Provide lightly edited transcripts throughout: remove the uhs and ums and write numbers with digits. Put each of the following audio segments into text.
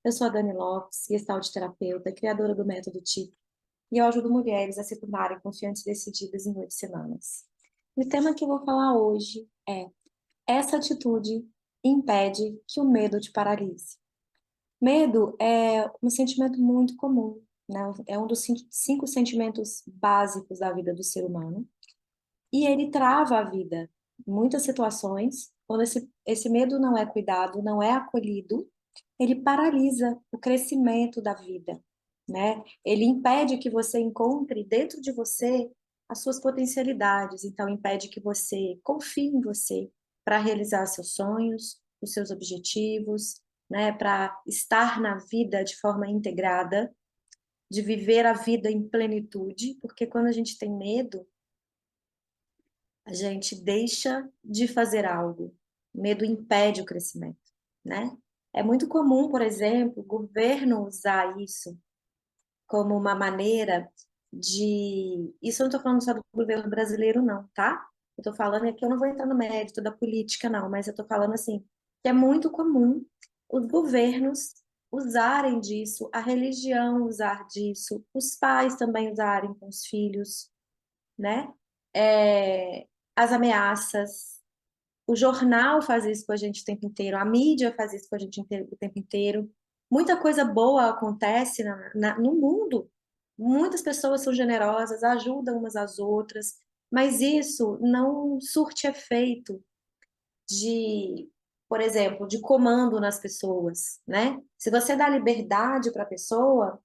Eu sou a Dani Lopes, gestalt terapeuta, criadora do método TIC, e eu ajudo mulheres a se tornarem confiantes e decididas em 8 semanas. E o tema que eu vou falar hoje é: essa atitude impede que o medo te paralise. Medo é um sentimento muito comum, né? É um dos cinco sentimentos básicos da vida do ser humano, e ele trava a vida. Em muitas situações, quando esse medo não é cuidado, não é acolhido, ele paralisa o crescimento da vida, né? Ele impede que você encontre dentro de você as suas potencialidades, então impede que você confie em você para realizar seus sonhos, os seus objetivos, né? Para estar na vida de forma integrada, de viver a vida em plenitude, porque quando a gente tem medo, a gente deixa de fazer algo. O medo impede o crescimento, né? É muito comum, por exemplo, o governo usar isso como uma maneira de. Isso eu não estou falando só do governo brasileiro, não, tá? Eu estou falando aqui, eu não vou entrar no mérito da política, não, mas eu estou falando assim, que é muito comum os governos usarem disso, a religião usar disso, os pais também usarem com os filhos, né? É, as ameaças. O jornal faz isso com a gente o tempo inteiro, a mídia faz isso com a gente o tempo inteiro. Muita coisa boa acontece no mundo. Muitas pessoas são generosas, ajudam umas às outras, mas isso não surte efeito de, por exemplo, de comando nas pessoas, né? Se você dá liberdade para a pessoa,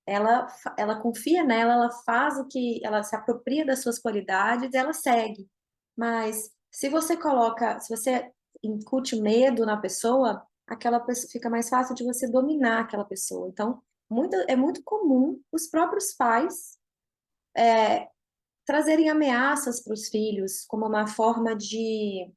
ela confia nela, ela faz o que, ela se apropria das suas qualidades, e ela segue. Mas se você coloca, se você incute medo na pessoa, aquela pessoa fica mais fácil de você dominar aquela pessoa. Então, é muito comum os próprios pais trazerem ameaças para os filhos como uma forma de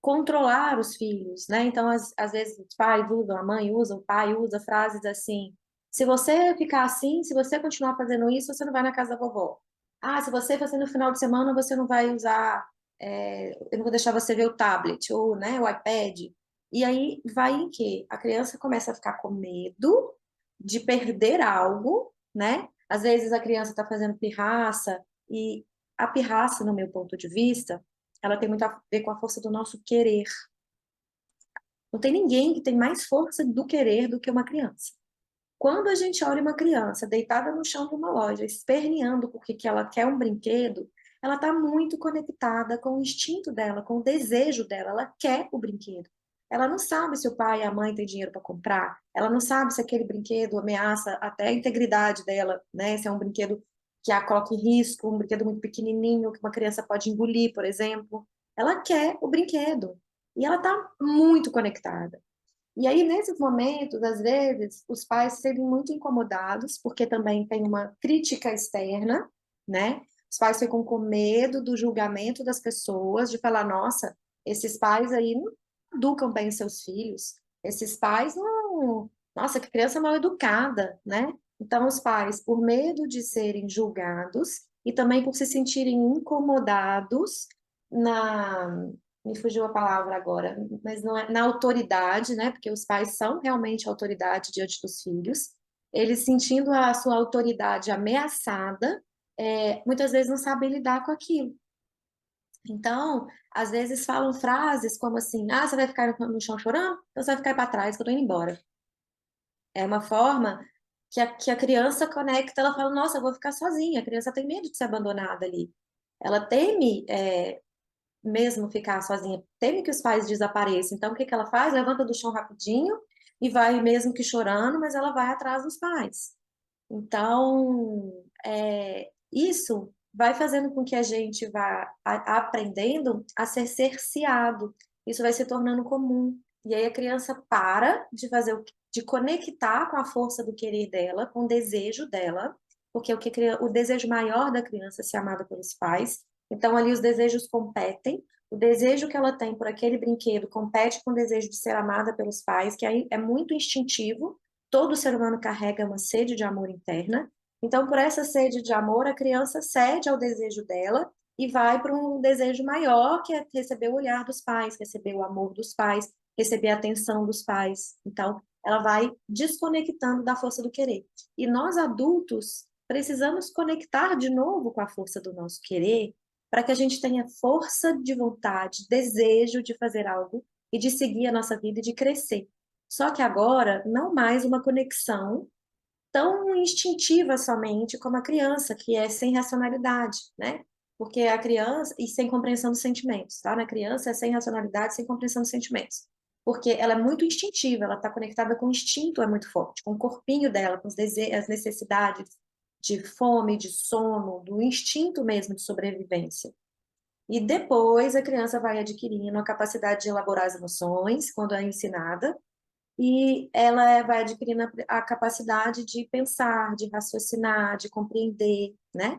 controlar os filhos, né? Então, às vezes, os pais usam, a mãe usa, o pai usa frases assim: se você ficar assim, se você continuar fazendo isso, você não vai na casa da vovó. Ah, se você fazer no final de semana, você não vai usar, eu não vou deixar você ver o tablet ou, né, o iPad. E aí vai em quê? A criança começa a ficar com medo de perder algo, né? Às vezes a criança está fazendo pirraça, e a pirraça, no meu ponto de vista, ela tem muito a ver com a força do nosso querer. Não tem ninguém que tem mais força do querer do que uma criança. Quando a gente olha uma criança deitada no chão de uma loja, esperneando porque que ela quer um brinquedo, ela está muito conectada com o instinto dela, com o desejo dela. Ela quer o brinquedo. Ela não sabe se o pai e a mãe têm dinheiro para comprar. Ela não sabe se aquele brinquedo ameaça até a integridade dela, né? Se é um brinquedo que a coloca em risco, um brinquedo muito pequenininho que uma criança pode engolir, por exemplo. Ela quer o brinquedo e ela está muito conectada. E aí, nesses momentos, às vezes, os pais se sentem muito incomodados, porque também tem uma crítica externa, né? Os pais ficam com medo do julgamento das pessoas, de falar, nossa, esses pais aí não educam bem seus filhos, esses pais não. Nossa, que criança mal educada, né? Então, os pais, por medo de serem julgados e também por se sentirem incomodados na me fugiu a palavra agora, mas não é na autoridade, né? Porque os pais são realmente autoridade diante dos filhos. Eles sentindo a sua autoridade ameaçada, muitas vezes não sabem lidar com aquilo. Então, às vezes falam frases como assim: ah, você vai ficar no chão chorando? Então você vai ficar para trás que eu tô indo embora. É uma forma que a criança conecta, ela fala: nossa, eu vou ficar sozinha. A criança tem medo de ser abandonada ali. Ela teme mesmo ficar sozinha, teme que os pais desapareçam. Então, o que que ela faz? Levanta do chão rapidinho e vai, mesmo que chorando, mas ela vai atrás dos pais. Então, isso vai fazendo com que a gente vá aprendendo a ser cerceado. Isso vai se tornando comum. E aí a criança para de fazer de conectar com a força do querer dela, com o desejo dela, porque o desejo maior da criança é ser amada pelos pais. Então ali os desejos competem. O desejo que ela tem por aquele brinquedo compete com o desejo de ser amada pelos pais, que aí é muito instintivo. Todo ser humano carrega uma sede de amor interna. Então, por essa sede de amor, a criança cede ao desejo dela e vai para um desejo maior, que é receber o olhar dos pais, receber o amor dos pais, receber a atenção dos pais. Então, ela vai desconectando da força do querer. E nós adultos precisamos conectar de novo com a força do nosso querer, para que a gente tenha força de vontade, desejo de fazer algo e de seguir a nossa vida e de crescer. Só que agora, não mais uma conexão tão instintiva somente como a criança, que é sem racionalidade, né? Porque a criança, e sem compreensão dos sentimentos, tá? Na criança é sem racionalidade, sem compreensão dos sentimentos. Porque ela é muito instintiva, ela está conectada com o instinto, é muito forte, com o corpinho dela, com os as necessidades de fome, de sono, do instinto mesmo de sobrevivência. E depois a criança vai adquirindo a capacidade de elaborar as emoções, quando é ensinada, e ela vai adquirindo a capacidade de pensar, de raciocinar, de compreender, né?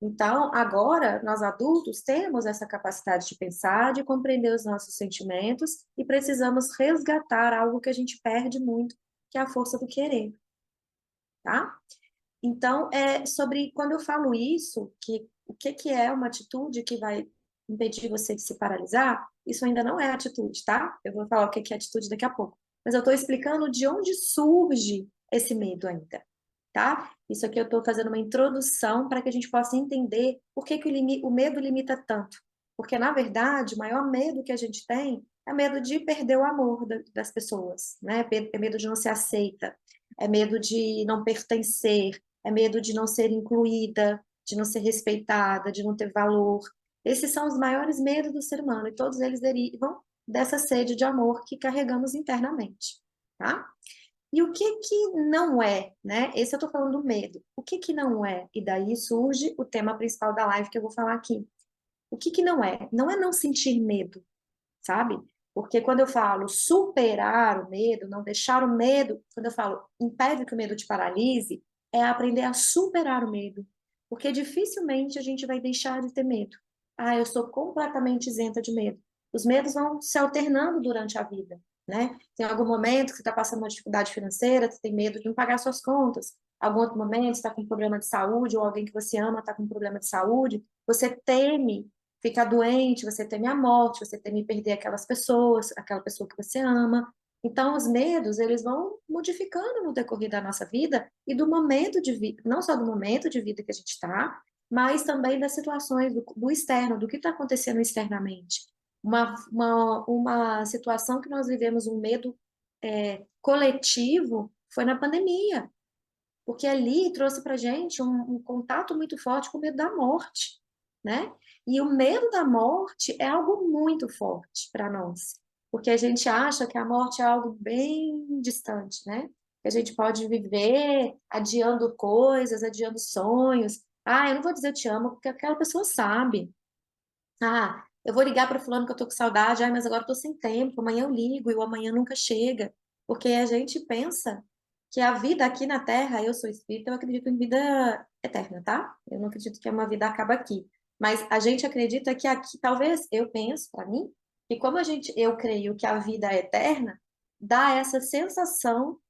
Então, agora, nós adultos temos essa capacidade de pensar, de compreender os nossos sentimentos e precisamos resgatar algo que a gente perde muito, que é a força do querer, tá? Então, sobre quando eu falo isso, que o que que é uma atitude que vai impedir você de se paralisar, isso ainda não é atitude, tá? Eu vou falar o que que é atitude daqui a pouco. Mas eu estou explicando de onde surge esse medo ainda, tá? Isso aqui eu estou fazendo uma introdução para que a gente possa entender por que que o medo limita tanto. Porque, na verdade, o maior medo que a gente tem é medo de perder o amor das pessoas, né? É medo de não ser aceita, é medo de não pertencer, é medo de não ser incluída, de não ser respeitada, de não ter valor. Esses são os maiores medos do ser humano e todos eles derivam dessa sede de amor que carregamos internamente, tá? E o que que não é, né? Esse eu tô falando do medo. O que que não é? E daí surge o tema principal da live que eu vou falar aqui. O que que não é? Não é não sentir medo, sabe? Porque quando eu falo superar o medo, não deixar o medo, quando eu falo impede que o medo te paralise, é aprender a superar o medo. Porque dificilmente a gente vai deixar de ter medo. Ah, eu sou completamente isenta de medo. Os medos vão se alternando durante a vida, né? Tem algum momento que você está passando uma dificuldade financeira, você tem medo de não pagar suas contas. Algum outro momento você está com um problema de saúde, ou alguém que você ama está com um problema de saúde, você teme ficar doente, você teme a morte, você teme perder aquelas pessoas, aquela pessoa que você ama. Então, os medos, eles vão modificando no decorrer da nossa vida e do momento de vida, não só do momento de vida que a gente está, mas também das situações do externo, do que está acontecendo externamente. Uma situação que nós vivemos um medo coletivo foi na pandemia, porque ali trouxe para gente um contato muito forte com o medo da morte, né? E o medo da morte é algo muito forte para nós, porque a gente acha que a morte é algo bem distante, né? Que a gente pode viver adiando coisas, adiando sonhos. Ah, eu não vou dizer eu te amo, porque aquela pessoa sabe. Ah, eu vou ligar para fulano que eu tô com saudade, ai, mas agora eu tô sem tempo, amanhã eu ligo e o amanhã nunca chega. Porque a gente pensa que a vida aqui na Terra, eu sou espírita, eu acredito em vida eterna, tá? Eu não acredito que uma vida acaba aqui. Mas a gente acredita que aqui, talvez, eu penso, para mim, que como eu creio que a vida é eterna, dá essa sensação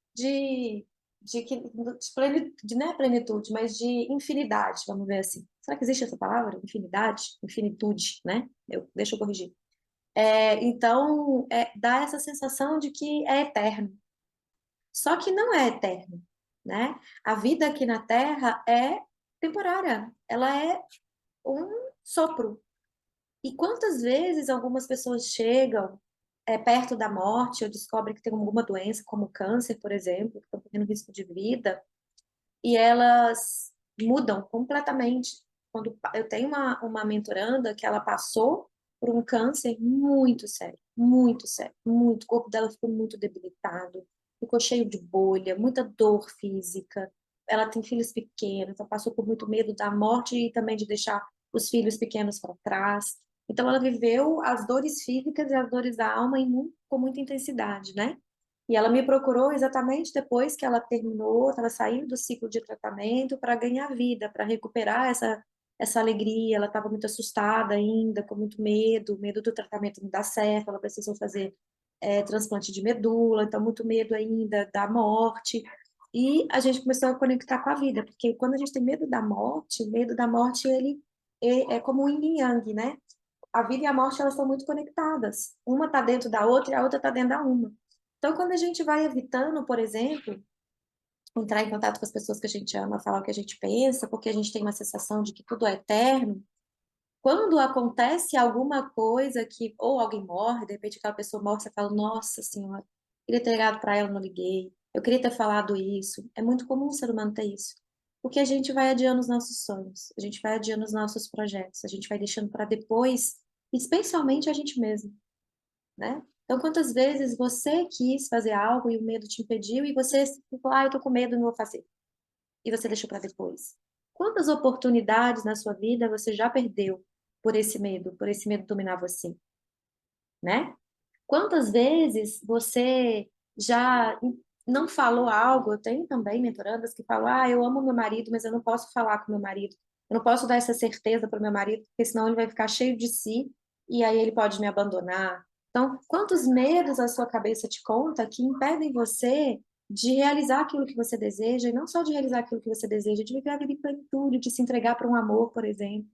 não é plenitude, mas de infinidade, vamos ver assim. Será que existe essa palavra? Infinidade? Infinitude, né? Deixa eu corrigir. Então, dá essa sensação de que é eterno. Só que não é eterno, né? A vida aqui na Terra é temporária. Ela é um sopro. E quantas vezes algumas pessoas chegam perto da morte ou descobrem que tem alguma doença, como câncer, por exemplo, que estão correndo risco de vida, e elas mudam completamente. Quando eu tenho uma mentoranda que ela passou por um câncer muito sério, muito. O corpo dela ficou muito debilitado, ficou cheio de bolha, muita dor física. Ela tem filhos pequenos, ela passou por muito medo da morte e também de deixar os filhos pequenos para trás. Então, ela viveu as dores físicas e as dores da alma com muita intensidade, né? E ela me procurou exatamente depois que ela terminou, estava saindo do ciclo de tratamento para ganhar vida, para recuperar essa alegria. Ela estava muito assustada ainda, com muito medo, medo do tratamento não dar certo. Ela precisou fazer transplante de medula, então muito medo ainda da morte. E a gente começou a conectar com a vida, porque quando a gente tem medo da morte, o medo da morte ele é como um yin e yang, né? A vida e a morte elas estão muito conectadas. Uma está dentro da outra e a outra está dentro da uma. Então, quando a gente vai evitando, por exemplo, entrar em contato com as pessoas que a gente ama, falar o que a gente pensa, porque a gente tem uma sensação de que tudo é eterno, quando acontece alguma coisa que, ou alguém morre, de repente aquela pessoa morre, você fala, nossa senhora, queria ter ligado para ela, não liguei, eu queria ter falado isso. É muito comum o ser humano ter isso. Porque a gente vai adiando os nossos sonhos, a gente vai adiando os nossos projetos, a gente vai deixando para depois, especialmente a gente mesmo, né? Então, quantas vezes você quis fazer algo e o medo te impediu e você falou, ah, eu tô com medo, não vou fazer. E você deixou para depois. Quantas oportunidades na sua vida você já perdeu por esse medo dominar você, né? Quantas vezes você já não falou algo? Eu tenho também mentorandas que falam: ah, eu amo meu marido, mas eu não posso falar com meu marido. Eu não posso dar essa certeza para o meu marido, porque senão ele vai ficar cheio de si e aí ele pode me abandonar. Então, quantos medos a sua cabeça te conta que impedem você de realizar aquilo que você deseja, e não só de realizar aquilo que você deseja, de viver a vida em plenitude, de se entregar para um amor, por exemplo,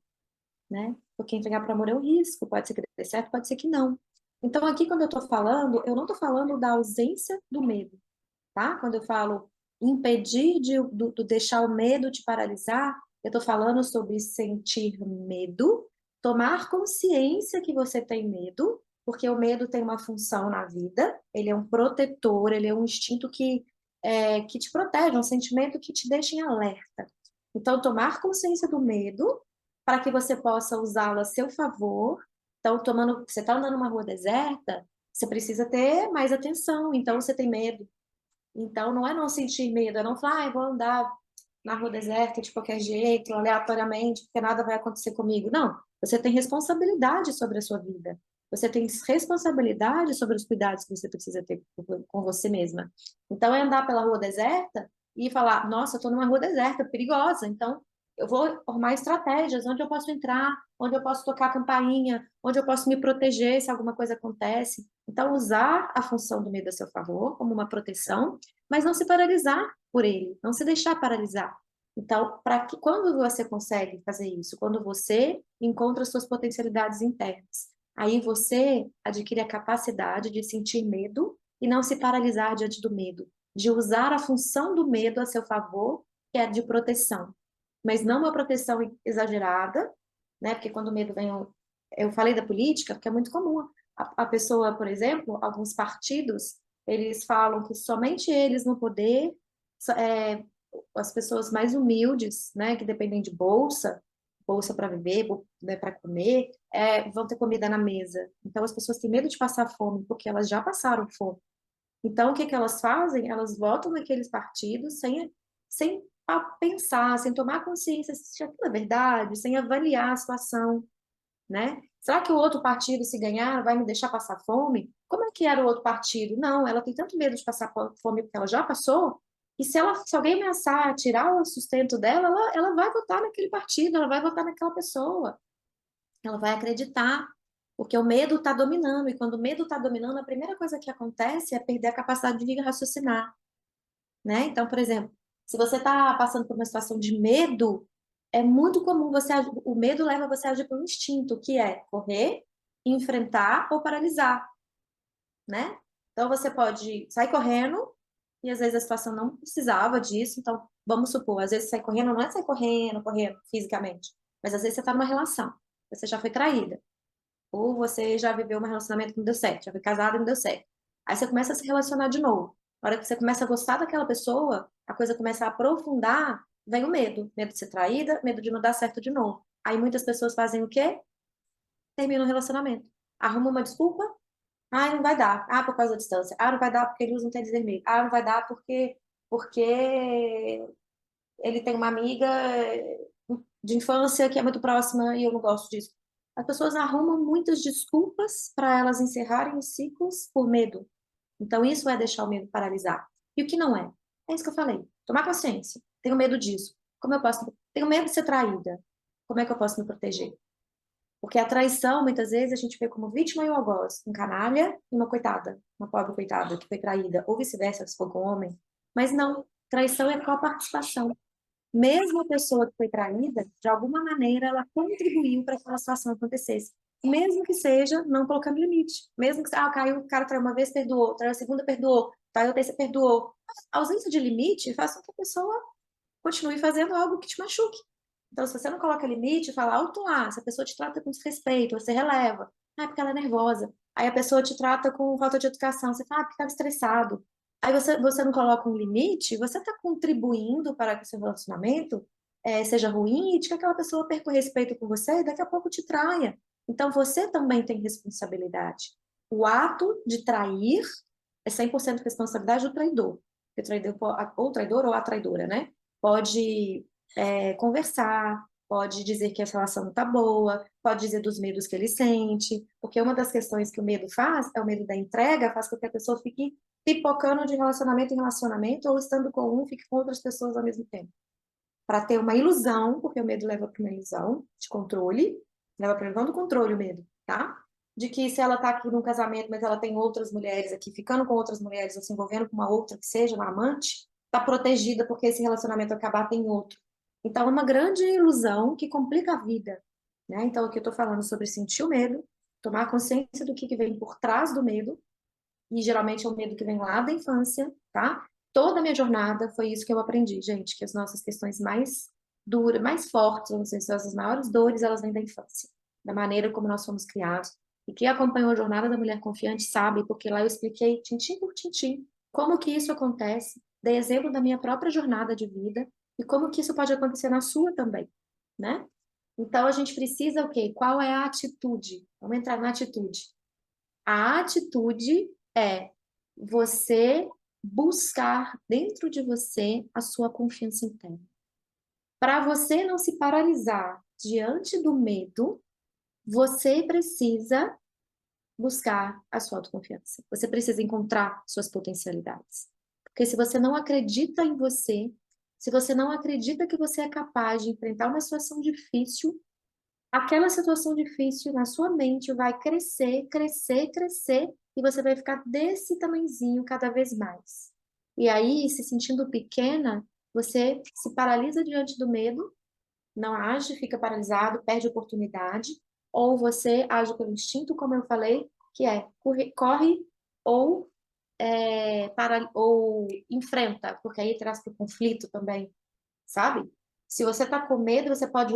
né? Porque entregar para o amor é um risco, pode ser que dê certo, pode ser que não. Então, aqui, quando eu estou falando, eu não estou falando da ausência do medo, tá? Quando eu falo impedir do deixar o medo te paralisar, eu estou falando sobre sentir medo, tomar consciência que você tem medo, porque o medo tem uma função na vida, ele é um protetor, ele é um instinto que te protege, um sentimento que te deixa em alerta. Então, tomar consciência do medo para que você possa usá-lo a seu favor. Então, você está andando numa rua deserta, você precisa ter mais atenção. Então, você tem medo. Então, não é não sentir medo, é não falar, ah, eu vou andar na rua deserta de qualquer jeito, aleatoriamente, porque nada vai acontecer comigo. Não, você tem responsabilidade sobre a sua vida. Você tem responsabilidade sobre os cuidados que você precisa ter com você mesma. Então, é andar pela rua deserta e falar, nossa, eu estou numa rua deserta, perigosa, então eu vou formar estratégias, onde eu posso entrar, onde eu posso tocar a campainha, onde eu posso me proteger se alguma coisa acontece. Então, usar a função do medo a seu favor como uma proteção, mas não se paralisar por ele, não se deixar paralisar. Então, quando você consegue fazer isso? Quando você encontra suas potencialidades internas. Aí você adquire a capacidade de sentir medo e não se paralisar diante do medo, de usar a função do medo a seu favor, que é de proteção, mas não uma proteção exagerada, né? Porque quando o medo vem, eu falei da política, porque é muito comum a pessoa, por exemplo, alguns partidos, eles falam que somente eles no poder, é, as pessoas mais humildes, né, que dependem de bolsa para viver, né, para comer, vão ter comida na mesa. Então as pessoas têm medo de passar fome, porque elas já passaram fome. Então, o que que elas fazem? Elas votam naqueles partidos sem pensar, sem tomar consciência se aquilo é verdade, sem avaliar a situação, né? Será que o outro partido, se ganhar, vai me deixar passar fome? Como é que era o outro partido? Não, ela tem tanto medo de passar fome porque ela já passou, e se alguém ameaçar tirar o sustento dela, ela vai votar naquele partido, ela vai votar naquela pessoa, ela vai acreditar, porque o medo está dominando, e quando o medo está dominando, a primeira coisa que acontece é perder a capacidade de raciocinar, né? Então, por exemplo, se você está passando por uma situação de medo, é muito comum o medo leva você a agir por um instinto, que é correr, enfrentar ou paralisar, né? Então, você pode sair correndo, e às vezes a situação não precisava disso, então, vamos supor, às vezes sair correndo não é sair correndo fisicamente, mas às vezes você está numa relação, você já foi traída, ou você já viveu um relacionamento que não deu certo, já foi casado e não deu certo. Aí você começa a se relacionar de novo. Na hora que você começa a gostar daquela pessoa, a coisa começa a aprofundar, vem o medo. Medo de ser traída, medo de não dar certo de novo. Aí muitas pessoas fazem o quê? Terminam o relacionamento. Arrumam uma desculpa. Ah, não vai dar. Ah, por causa da distância. Ah, não vai dar porque ele usa um tênis vermelho. Ah, não vai dar porque ele tem uma amiga de infância que é muito próxima e eu não gosto disso. As pessoas arrumam muitas desculpas para elas encerrarem os ciclos por medo. Então, isso é deixar o medo paralisar. E o que não é? É isso que eu falei. Tomar consciência. Tenho medo disso. Como eu posso? Tenho medo de ser traída. Como é que eu posso me proteger? Porque a traição, muitas vezes, a gente vê como vítima e o algoz, um canalha e uma coitada, uma pobre coitada que foi traída, ou vice-versa, se for com homem. Mas não, traição é coparticipação. Mesmo a pessoa que foi traída, de alguma maneira, ela contribuiu para que aquela situação acontecesse. mesmo que seja não colocando limite. Mesmo que, caiu, o cara traiu uma vez, perdoou, traiu a segunda, perdoou, traiu a terceira, perdoou. A ausência de limite faz com que a pessoa continue fazendo algo que te machuque. Então, se você não coloca limite, fala alto lá, se a pessoa te trata com desrespeito, você releva. Ah, é porque ela é nervosa. Aí a pessoa te trata com falta de educação, você fala, ah, porque estava estressado. Aí você não coloca um limite, você está contribuindo para que o seu relacionamento seja ruim e de que aquela pessoa perca o respeito por você e daqui a pouco te traia. Então, você também tem responsabilidade. O ato de trair é 100% responsabilidade do traidor. O traidor, ou o traidor ou a traidora, né? Pode conversar, pode dizer que a relação não está boa, pode dizer dos medos que ele sente, porque uma das questões que o medo faz é o medo da entrega, faz com que a pessoa fique pipocando de relacionamento em relacionamento, ou estando com um, fique com outras pessoas ao mesmo tempo. Para ter uma ilusão, porque o medo leva para uma ilusão de controle, leva para a ilusão do controle o medo, tá? De que se ela está aqui num casamento, mas ela tem outras mulheres aqui, ficando com outras mulheres, ou se envolvendo com uma outra que seja, uma amante, está protegida porque esse relacionamento acabar tem outro. Então, é uma grande ilusão que complica a vida, né? Então, aqui eu estou falando sobre sentir o medo, tomar consciência do que vem por trás do medo, e geralmente é um medo que vem lá da infância, tá? Toda a minha jornada foi isso que eu aprendi, gente, que as nossas questões mais duras, mais fortes, vamos dizer, as maiores dores, elas vêm da infância, da maneira como nós fomos criados. E quem acompanhou a jornada da mulher confiante sabe, porque lá eu expliquei tintim por tintim como que isso acontece, dei exemplo da minha própria jornada de vida e como que isso pode acontecer na sua também, né? Então a gente precisa o quê? Qual é a atitude? Vamos entrar na atitude. A atitude é você buscar dentro de você a sua confiança interna. Para você não se paralisar diante do medo, você precisa buscar a sua autoconfiança. Você precisa encontrar suas potencialidades. Porque se você não acredita em você, se você não acredita que você é capaz de enfrentar uma situação difícil, aquela situação difícil na sua mente vai crescer, crescer, crescer, e você vai ficar desse tamanhozinho cada vez mais. E aí, se sentindo pequena, você se paralisa diante do medo, não age, fica paralisado, perde oportunidade, ou você age pelo instinto, como eu falei, que é corre ou, ou enfrenta, porque aí traz para o conflito também, sabe? Se você tá com medo, você pode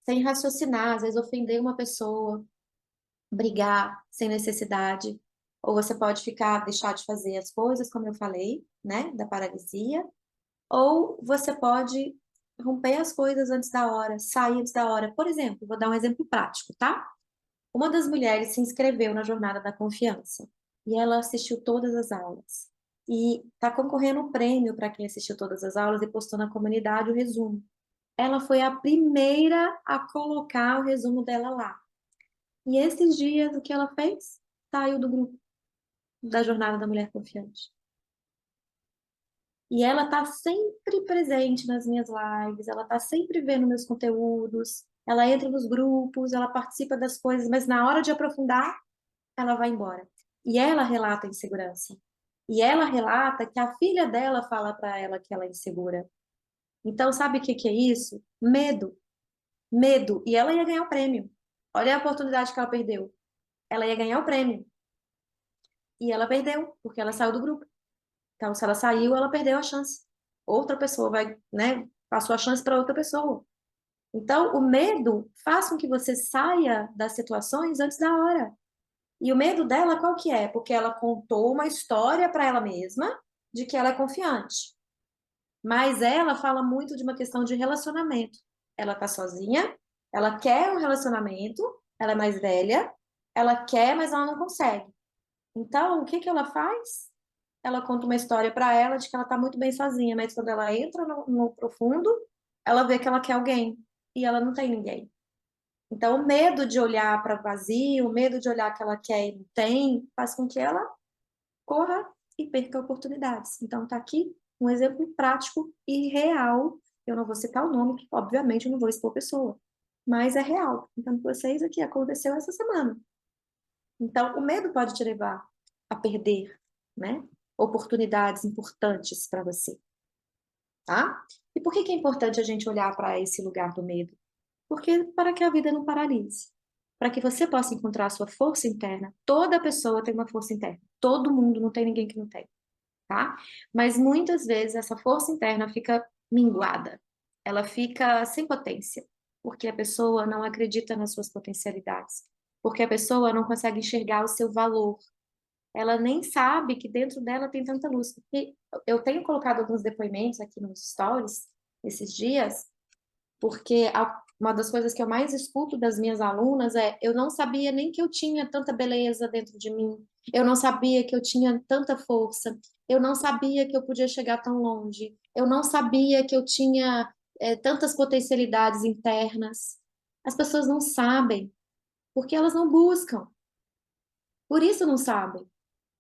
sem raciocinar, às vezes ofender uma pessoa, brigar sem necessidade, ou você pode deixar de fazer as coisas, como eu falei, né, da paralisia, ou você pode romper as coisas antes da hora, sair antes da hora. Por exemplo, vou dar um exemplo prático, tá? Uma das mulheres se inscreveu na Jornada da Confiança e ela assistiu todas as aulas. E está concorrendo um prêmio para quem assistiu todas as aulas e postou na comunidade o resumo. Ela foi a primeira a colocar o resumo dela lá. E esses dias, o que ela fez? Saiu do grupo da Jornada da Mulher Confiante. E ela tá sempre presente nas minhas lives, ela tá sempre vendo meus conteúdos, ela entra nos grupos, ela participa das coisas, mas na hora de aprofundar, ela vai embora. E ela relata a insegurança. E ela relata que a filha dela fala para ela que ela é insegura. Então, sabe o que que é isso? Medo. Medo. E ela ia ganhar o prêmio. Olha a oportunidade que ela perdeu. Ela ia ganhar o prêmio. E ela perdeu, porque ela saiu do grupo. Então, se ela saiu, ela perdeu a chance. Outra pessoa vai, né? Passou a chance para outra pessoa. Então, o medo faz com que você saia das situações antes da hora. E o medo dela, qual que é? Porque ela contou uma história para ela mesma de que ela é confiante. Mas ela fala muito de uma questão de relacionamento. Ela tá sozinha, ela quer um relacionamento, ela é mais velha, ela quer, mas ela não consegue. Então, o que que ela faz? Ela conta uma história para ela de que ela tá muito bem sozinha, mas quando ela entra no profundo, ela vê que ela quer alguém e ela não tem ninguém. Então, o medo de olhar para o vazio, o medo de olhar que ela quer e não tem, faz com que ela corra e perca oportunidades. Então, tá aqui um exemplo prático e real. Eu não vou citar o nome, que obviamente eu não vou expor a pessoa, mas é real. Então, vocês aqui aconteceu essa semana. Então, o medo pode te levar a perder, né? Oportunidades importantes para você, tá? E por que que é importante a gente olhar para esse lugar do medo? Porque para que a vida não paralise, para que você possa encontrar a sua força interna. Toda pessoa tem uma força interna. Todo mundo, não tem ninguém que não tem, tá? Mas muitas vezes essa força interna fica minguada. Ela fica sem potência, porque a pessoa não acredita nas suas potencialidades, porque a pessoa não consegue enxergar o seu valor. Ela nem sabe que dentro dela tem tanta luz. Porque eu tenho colocado alguns depoimentos aqui nos stories esses dias, porque uma das coisas que eu mais escuto das minhas alunas é: eu não sabia nem que eu tinha tanta beleza dentro de mim, eu não sabia que eu tinha tanta força, eu não sabia que eu podia chegar tão longe, eu não sabia que eu tinha tantas potencialidades internas. As pessoas não sabem, porque elas não buscam, por isso não sabem.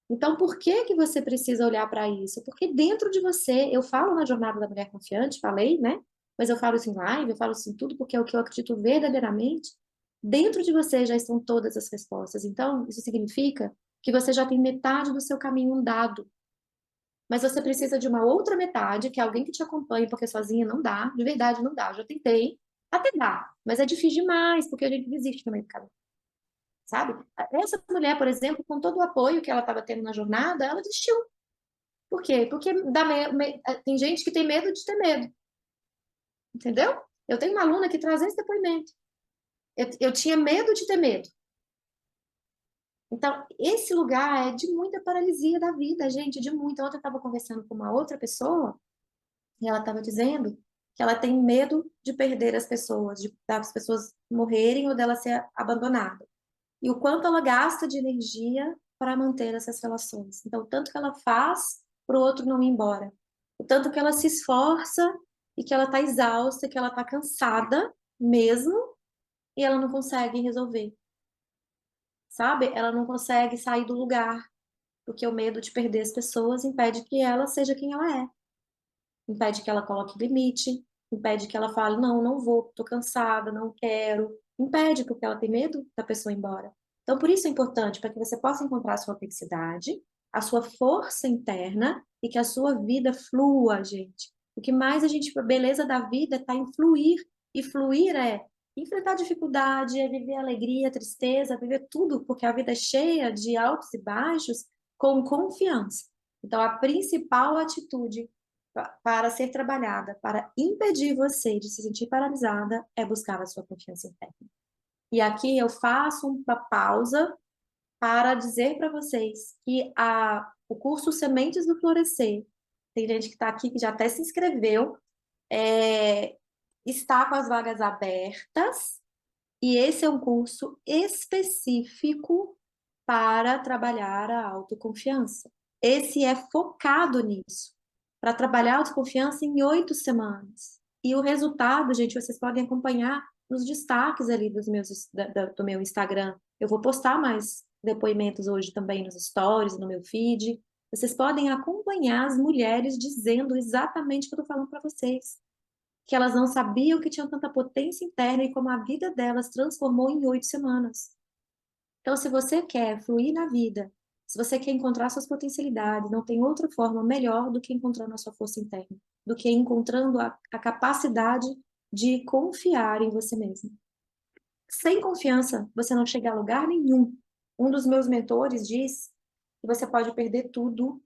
Então, por que que você precisa olhar para isso? Porque dentro de você, eu falo na Jornada da Mulher Confiante, falei, né? Mas eu falo isso em live, eu falo isso em tudo, porque é o que eu acredito verdadeiramente. Dentro de você já estão todas as respostas. Então, isso significa que você já tem metade do seu caminho andado. Mas você precisa de uma outra metade, que é alguém que te acompanhe, porque sozinha não dá, de verdade não dá. Eu já tentei, até dá, mas é difícil demais, porque a gente desiste no meio do caminho, sabe? Essa mulher, por exemplo, com todo o apoio que ela estava tendo na jornada, ela desistiu. Por quê? Porque tem gente que tem medo de ter medo, entendeu? Eu tenho uma aluna que traz esse depoimento. Eu tinha medo de ter medo. Então, esse lugar é de muita paralisia da vida, gente, de muita. Ontem eu estava conversando com uma outra pessoa e ela estava dizendo que ela tem medo de perder as pessoas, de das pessoas morrerem ou dela ser abandonada. E o quanto ela gasta de energia para manter essas relações. Então, o tanto que ela faz para o outro não ir embora. O tanto que ela se esforça e que ela está exausta, que ela está cansada mesmo, e ela não consegue resolver, sabe? Ela não consegue sair do lugar, porque o medo de perder as pessoas impede que ela seja quem ela é. Impede que ela coloque limite, impede que ela fale, não, não vou, tô cansada, não quero. Impede, porque ela tem medo da pessoa ir embora. Então, por isso é importante, para que você possa encontrar a sua autenticidade, a sua força interna e que a sua vida flua, gente. O que mais a beleza da vida está em fluir. E fluir é enfrentar dificuldade, é viver alegria, tristeza, viver tudo, porque a vida é cheia de altos e baixos com confiança. Então, a principal atitude para ser trabalhada, para impedir você de se sentir paralisada, é buscar a sua confiança interna. E aqui eu faço uma pausa para dizer para vocês que o curso Sementes do Florescer, tem gente que está aqui que já até se inscreveu, é, está com as vagas abertas, e esse é um curso específico para trabalhar a autoconfiança. Esse é focado nisso, para trabalhar a autoconfiança em 8 semanas. E o resultado, gente, vocês podem acompanhar nos destaques ali do meu Instagram. Eu vou postar mais depoimentos hoje também nos stories, no meu feed. Vocês podem acompanhar as mulheres dizendo exatamente o que eu estou falando para vocês. Que elas não sabiam que tinham tanta potência interna e como a vida delas transformou em 8 semanas. Então, se você quer fluir na vida, se você quer encontrar suas potencialidades, não tem outra forma melhor do que encontrando a sua força interna, do que encontrando a capacidade de confiar em você mesmo. Sem confiança, você não chega a lugar nenhum. Um dos meus mentores diz que você pode perder tudo.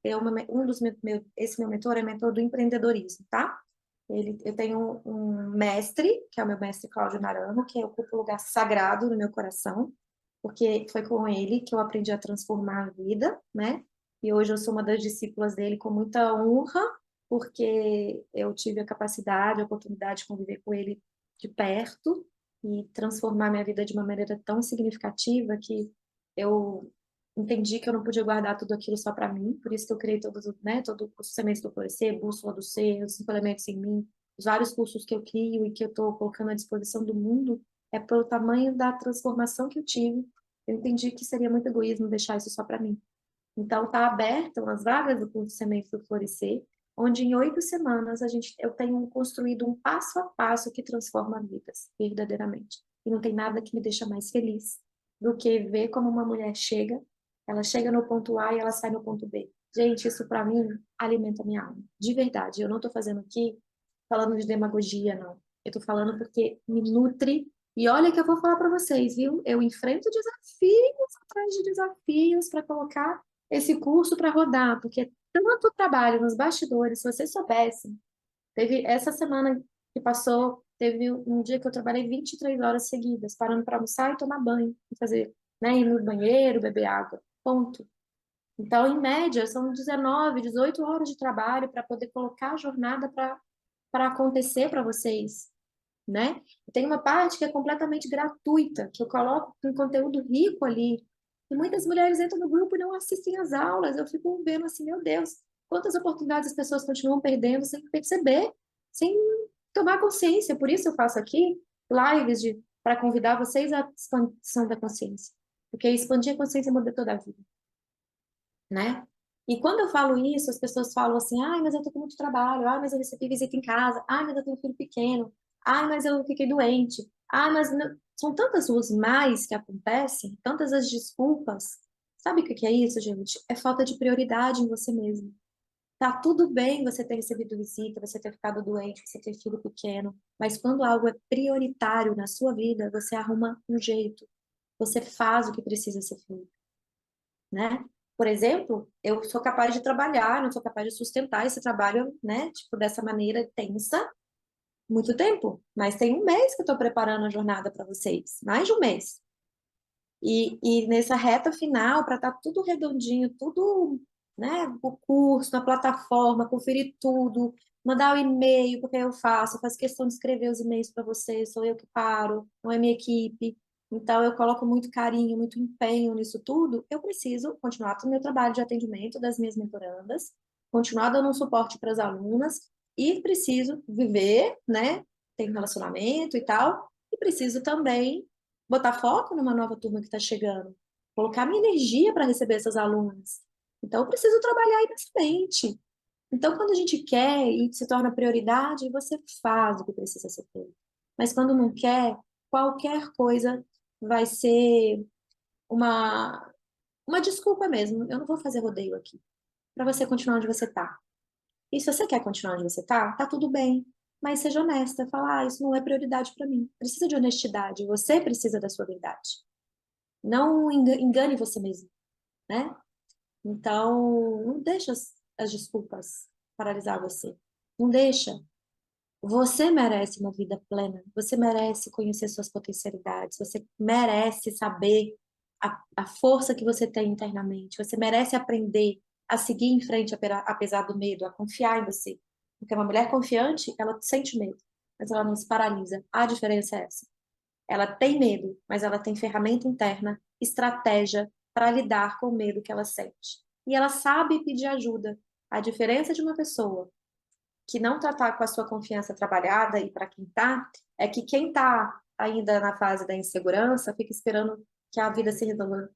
Esse meu mentor é mentor do empreendedorismo, tá? Eu tenho um mestre, que é o meu mestre Cláudio Naranjo, que ocupa um lugar sagrado no meu coração, porque foi com ele que eu aprendi a transformar a vida, né? E hoje eu sou uma das discípulas dele com muita honra, porque eu tive a capacidade, a oportunidade de conviver com ele de perto e transformar minha vida de uma maneira tão significativa que eu entendi que eu não podia guardar tudo aquilo só para mim, por isso que eu criei todo o Sementes do Florescer, Bússola do Ser, os 5 elementos em mim, os vários cursos que eu crio e que eu estou colocando à disposição do mundo, é pelo tamanho da transformação que eu tive. Eu entendi que seria muito egoísmo deixar isso só para mim. Então, está aberta as vagas do curso Sementes do Florescer, onde em 8 semanas eu tenho construído um passo a passo que transforma vidas, verdadeiramente. E não tem nada que me deixa mais feliz do que ver como uma mulher chega, ela chega no ponto A e ela sai no ponto B. Gente, isso para mim alimenta minha alma, de verdade. Eu não estou fazendo aqui falando de demagogia, não. Eu estou falando porque me nutre E olha que eu vou falar para vocês, viu? Eu enfrento desafios atrás de desafios para colocar esse curso para rodar, porque é tanto trabalho nos bastidores, se vocês soubessem. Teve essa semana que passou, teve um dia que eu trabalhei 23 horas seguidas, parando para almoçar e tomar banho, e fazer, né, ir no banheiro, beber água. Ponto. Então, em média, são 19, 18 horas de trabalho para poder colocar a jornada para acontecer para vocês, né? Tem uma parte que é completamente gratuita, que eu coloco um conteúdo rico ali. E muitas mulheres entram no grupo e não assistem às aulas. Eu fico vendo assim, meu Deus, quantas oportunidades as pessoas continuam perdendo sem perceber, sem tomar consciência. Por isso eu faço aqui lives para convidar vocês à expansão da consciência. Porque expandir a consciência muda toda a vida, né? E quando eu falo isso, as pessoas falam assim: ai, mas eu tô com muito trabalho, ai, mas eu recebi visita em casa, ai, mas eu tenho um filho pequeno, ai, mas eu fiquei doente, ai, mas são tantas os mais que acontecem, tantas as desculpas. Sabe o que que é isso, gente? É falta de prioridade em você mesmo. Tá tudo bem você ter recebido visita, você ter ficado doente, você ter filho pequeno, mas quando algo é prioritário na sua vida, você arruma um jeito, você faz o que precisa ser feito, né? Por exemplo, eu sou capaz de trabalhar, não sou capaz de sustentar esse trabalho, né, tipo, dessa maneira tensa, muito tempo. Mas tem um mês que eu estou preparando a jornada para vocês, mais de um mês. E nessa reta final, para estar tudo redondinho, tudo, né, o curso, na plataforma, conferir tudo, mandar o e-mail, porque eu faço questão de escrever os e-mails para vocês, sou eu que paro, não é minha equipe. Então, eu coloco muito carinho, muito empenho nisso tudo. Eu preciso continuar com o meu trabalho de atendimento das minhas mentorandas, continuar dando um suporte para as alunas e preciso viver, né? Tem relacionamento e tal, e preciso também botar foco numa nova turma que está chegando, colocar minha energia para receber essas alunas. Então, eu preciso trabalhar intensamente. Então, quando a gente quer e se torna prioridade, você faz o que precisa ser feito. Mas quando não quer, qualquer coisa vai ser uma, uma desculpa mesmo. Eu não vou fazer rodeio aqui, para você continuar onde você está. E se você quer continuar onde você está, tá tudo bem. Mas seja honesta, fala, isso não é prioridade para mim. Precisa de honestidade, você precisa da sua verdade. Não engane você mesmo, né? Então, não deixa as desculpas paralisar você. Não deixa. Você merece uma vida plena. Você merece conhecer suas potencialidades. Você merece saber a força que você tem internamente. Você merece aprender a seguir em frente apesar do medo, a confiar em você. Porque uma mulher confiante, ela sente medo, mas ela não se paralisa. A diferença é essa. Ela tem medo, mas ela tem ferramenta interna, estratégia para lidar com o medo que ela sente. E ela sabe pedir ajuda. A diferença de uma pessoa que não está com a sua confiança trabalhada e para quem está, é que quem está ainda na fase da insegurança fica esperando que a vida se resolva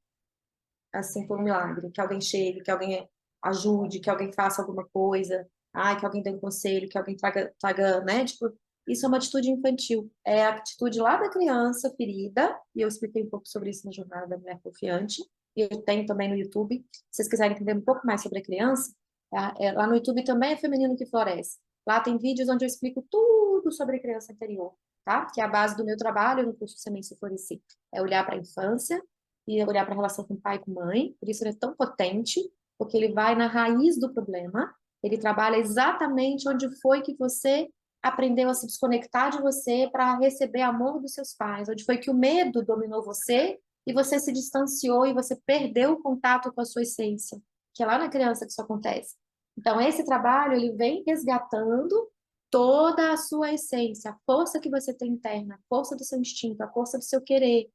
assim por um milagre, que alguém chegue, que alguém ajude, que alguém faça alguma coisa, ai, que alguém dê um conselho, que alguém traga, né? Tipo, isso é uma atitude infantil. É a atitude lá da criança ferida, e eu expliquei um pouco sobre isso na Jornada da Mulher Confiante, e eu tenho também no YouTube. Se vocês quiserem entender um pouco mais sobre a criança, tá? Lá no YouTube também é Feminino que Floresce. Lá tem vídeos onde eu explico tudo sobre a criança interior, tá? Que é a base do meu trabalho no curso Semente Florescer. É olhar para a infância, e olhar para a relação com pai e com mãe. Por isso ele é tão potente, porque ele vai na raiz do problema. Ele trabalha exatamente onde foi que você aprendeu a se desconectar de você para receber amor dos seus pais, onde foi que o medo dominou você e você se distanciou e você perdeu o contato com a sua essência, que é lá na criança que isso acontece. Então, esse trabalho, ele vem resgatando toda a sua essência, a força que você tem interna, a força do seu instinto, a força do seu querer,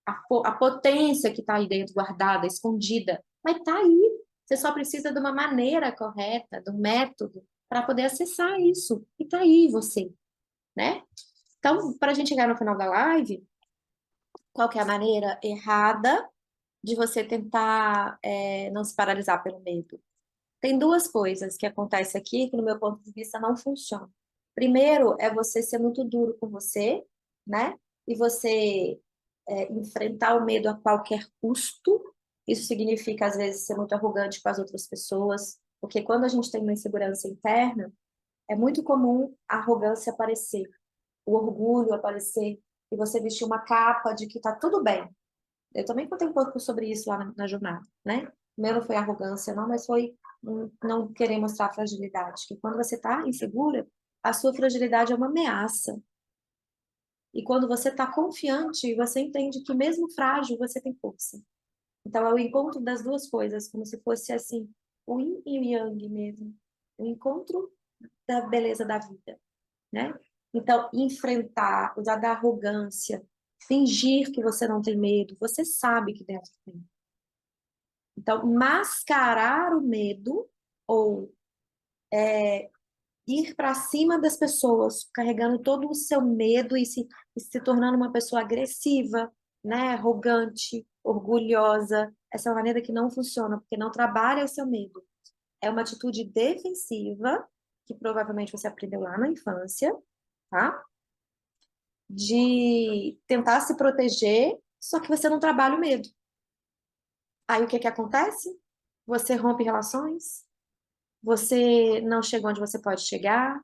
a potência que está aí dentro, guardada, escondida, mas está aí. Você só precisa de uma maneira correta, de um método, para poder acessar isso. E está aí você, né? Então, para a gente chegar no final da live, qual que é a maneira errada de você tentar não se paralisar pelo medo? Tem duas coisas que acontecem aqui que, no meu ponto de vista, não funcionam. Primeiro é você ser muito duro com você, né? E você enfrentar o medo a qualquer custo. Isso significa, às vezes, ser muito arrogante com as outras pessoas, porque quando a gente tem uma insegurança interna, é muito comum a arrogância aparecer, o orgulho aparecer, e você vestir uma capa de que tá tudo bem. Eu também contei um pouco sobre isso lá na jornada, né? O meu não foi arrogância, não, mas foi não querer mostrar fragilidade. Que quando você tá insegura, a sua fragilidade é uma ameaça. E quando você tá confiante, você entende que mesmo frágil, você tem força. Então, é o encontro das duas coisas, como se fosse assim, o yin e o yang mesmo. O encontro da beleza da vida, né? Então, enfrentar, usar da arrogância, fingir que você não tem medo, você sabe que dentro tem. Então, mascarar o medo ou ir para cima das pessoas, carregando todo o seu medo e se tornando uma pessoa agressiva, né, arrogante, orgulhosa, essa é uma maneira que não funciona, porque não trabalha o seu medo. É uma atitude defensiva, que provavelmente você aprendeu lá na infância, tá? De tentar se proteger, só que você não trabalha o medo. Aí o que que acontece? Você rompe relações, você não chega onde você pode chegar,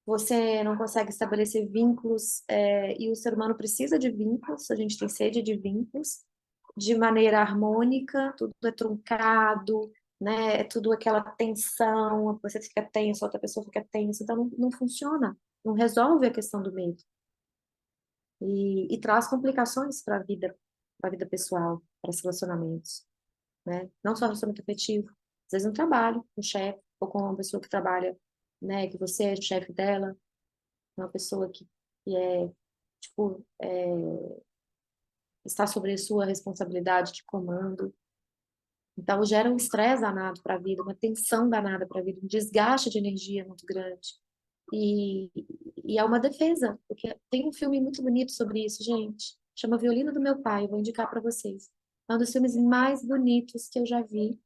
você não consegue estabelecer vínculos, e o ser humano precisa de vínculos, a gente tem sede de vínculos, de maneira harmônica, tudo é truncado, né? É tudo aquela tensão, você fica tenso, outra pessoa fica tensa, então não funciona, não resolve a questão do medo. E traz complicações para a vida pessoal, para os relacionamentos, né? Não só relacionamento afetivo, às vezes no trabalho, com o chefe, ou com uma pessoa que trabalha, né, que você é o chefe dela, uma pessoa que é, tipo, está sobre a sua responsabilidade de comando. Então, gera um estresse danado para a vida, uma tensão danada para a vida, um desgaste de energia muito grande. E, e é uma defesa, porque tem um filme muito bonito sobre isso, gente. Chama Violino do Meu Pai, eu vou indicar para vocês. É um dos filmes mais bonitos que eu já vi.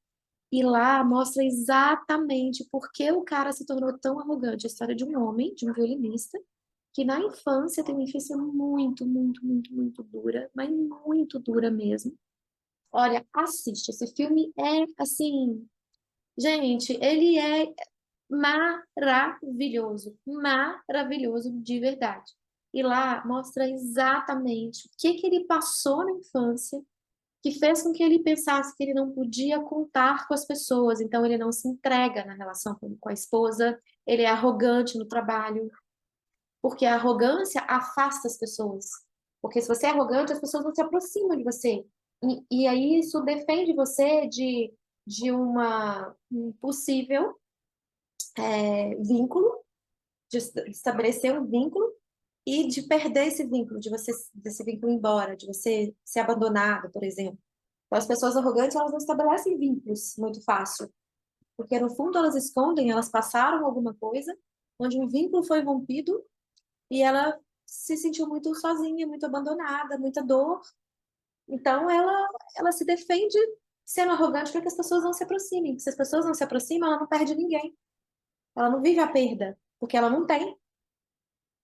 E lá mostra exatamente por que o cara se tornou tão arrogante. A história de um homem, de um violinista, que na infância tem uma infância muito, muito, muito, muito dura, mas muito dura mesmo. Olha, assiste, esse filme é assim, gente, ele é maravilhoso, maravilhoso de verdade. E lá mostra exatamente o que que ele passou na infância que fez com que ele pensasse que ele não podia contar com as pessoas, então ele não se entrega na relação com a esposa, ele é arrogante no trabalho, porque a arrogância afasta as pessoas. Porque se você é arrogante, as pessoas não se aproximam de você. E aí isso defende você de um possível vínculo, de estabelecer um vínculo e de perder esse vínculo, desse vínculo ir embora, de você ser abandonado, por exemplo. Então, as pessoas arrogantes, elas não estabelecem vínculos muito fácil, porque no fundo elas escondem, elas passaram alguma coisa onde um vínculo foi rompido e ela se sentiu muito sozinha, muito abandonada, muita dor. Então ela se defende sendo arrogante para que as pessoas não se aproximem. Se as pessoas não se aproximam, ela não perde ninguém. Ela não vive a perda, porque ela não tem.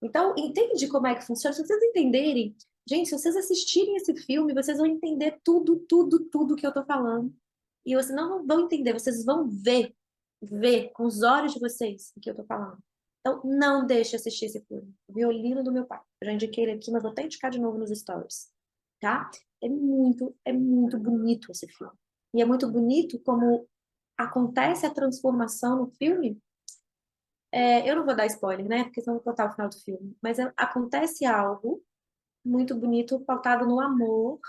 Então, entende como é que funciona? Se vocês entenderem, gente, se vocês assistirem esse filme, vocês vão entender tudo, tudo, tudo que eu tô falando. E vocês não vão entender, vocês vão ver com os olhos de vocês o que eu tô falando. Então, não deixe assistir esse filme. Violino do Meu Pai. Eu já indiquei ele aqui, mas vou até indicar de novo nos stories, tá? É muito bonito esse filme. E é muito bonito como acontece a transformação no filme. Eu não vou dar spoiler, né? Porque senão eu vou contar o final do filme. Mas acontece algo muito bonito, pautado no amor,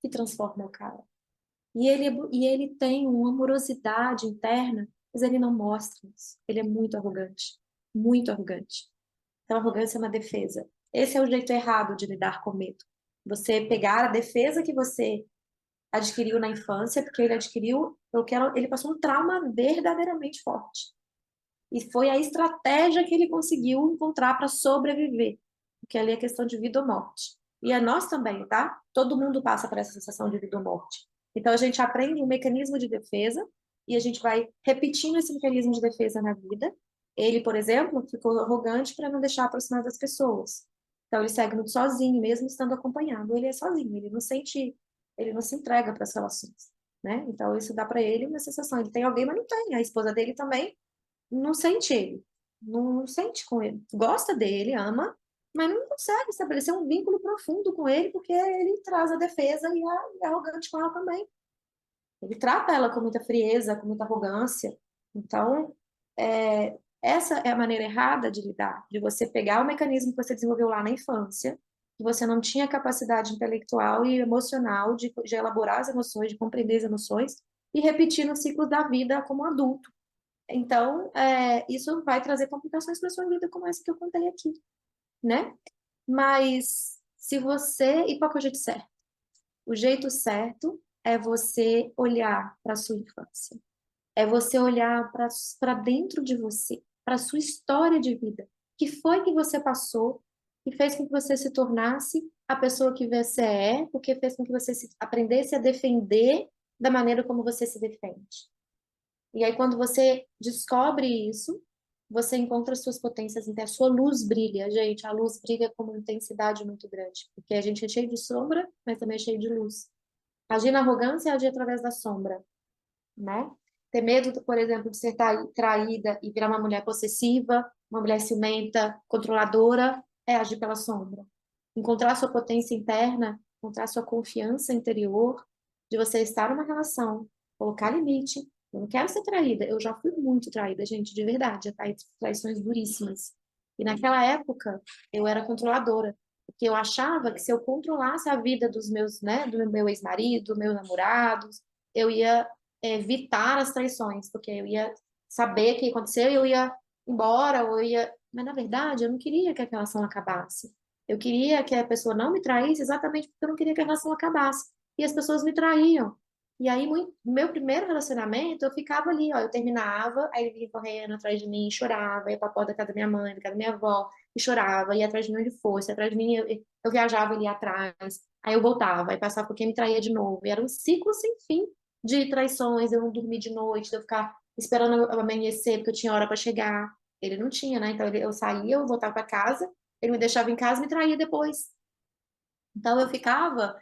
que transforma o cara. E ele tem uma amorosidade interna, mas ele não mostra isso. Ele é muito arrogante. Muito arrogante. Então, a arrogância é uma defesa. Esse é o jeito errado de lidar com medo. Você pegar a defesa que você adquiriu na infância, porque ele adquiriu, porque ele passou um trauma verdadeiramente forte. E foi a estratégia que ele conseguiu encontrar para sobreviver, porque ali é questão de vida ou morte. E é nós também, tá? Todo mundo passa por essa sensação de vida ou morte. Então a gente aprende um mecanismo de defesa e a gente vai repetindo esse mecanismo de defesa na vida. Ele, por exemplo, ficou arrogante para não deixar aproximar das pessoas. Então ele segue muito sozinho, mesmo estando acompanhado. Ele é sozinho, ele não se entrega para as relações, né? Então isso dá para ele uma sensação. Ele tem alguém, mas não tem. A esposa dele também não sente ele, não sente com ele. Gosta dele, ama, mas não consegue estabelecer um vínculo profundo com ele, porque ele traz a defesa e é arrogante com ela também. Ele trata ela com muita frieza, com muita arrogância. Então, essa é a maneira errada de lidar, de você pegar o mecanismo que você desenvolveu lá na infância, que você não tinha capacidade intelectual e emocional de elaborar as emoções, de compreender as emoções, e repetir no ciclo da vida como adulto. Então, isso vai trazer complicações para sua vida, como essa que eu contei aqui, né? Mas se você. E qual que é o jeito certo? O jeito certo é você olhar para a sua infância. É você olhar para dentro de você, para a sua história de vida. O que foi que você passou que fez com que você se tornasse a pessoa que você é, porque fez com que você aprendesse a defender da maneira como você se defende. E aí, quando você descobre isso, você encontra as suas potências internas, a sua luz brilha, gente. A luz brilha com uma intensidade muito grande, porque a gente é cheio de sombra, mas também é cheio de luz. Agir na arrogância é agir através da sombra, né? Ter medo, por exemplo, de ser traída e virar uma mulher possessiva, uma mulher ciumenta, controladora, é agir pela sombra. Encontrar sua potência interna, encontrar sua confiança interior, de você estar numa relação, colocar limite. Eu não quero ser traída. Eu já fui muito traída, gente, de verdade. Já traições duríssimas. E naquela época, eu era controladora. Porque eu achava que se eu controlasse a vida dos meus, né, do meu ex-marido, meus namorados, eu ia evitar as traições, porque eu ia saber o que ia acontecer, eu ia embora, ou eu ia. Mas na verdade, eu não queria que a relação acabasse. Eu queria que a pessoa não me traísse exatamente porque eu não queria que a relação acabasse. E as pessoas me traíam. E aí, meu primeiro relacionamento, eu ficava ali, ó, eu terminava, aí ele vinha correndo atrás de mim, chorava, ia pra porta da casa da minha mãe, da casa da minha avó, e chorava, ia atrás de mim onde fosse, atrás de mim, eu viajava, ele ia atrás, aí eu voltava, aí passava por quem me traía de novo, e era um ciclo sem fim de traições, eu não dormir de noite, de eu ficar esperando eu amanhecer, porque eu tinha hora para chegar, ele não tinha, né, então eu saía, eu voltava para casa, ele me deixava em casa e me traía depois. Então eu ficava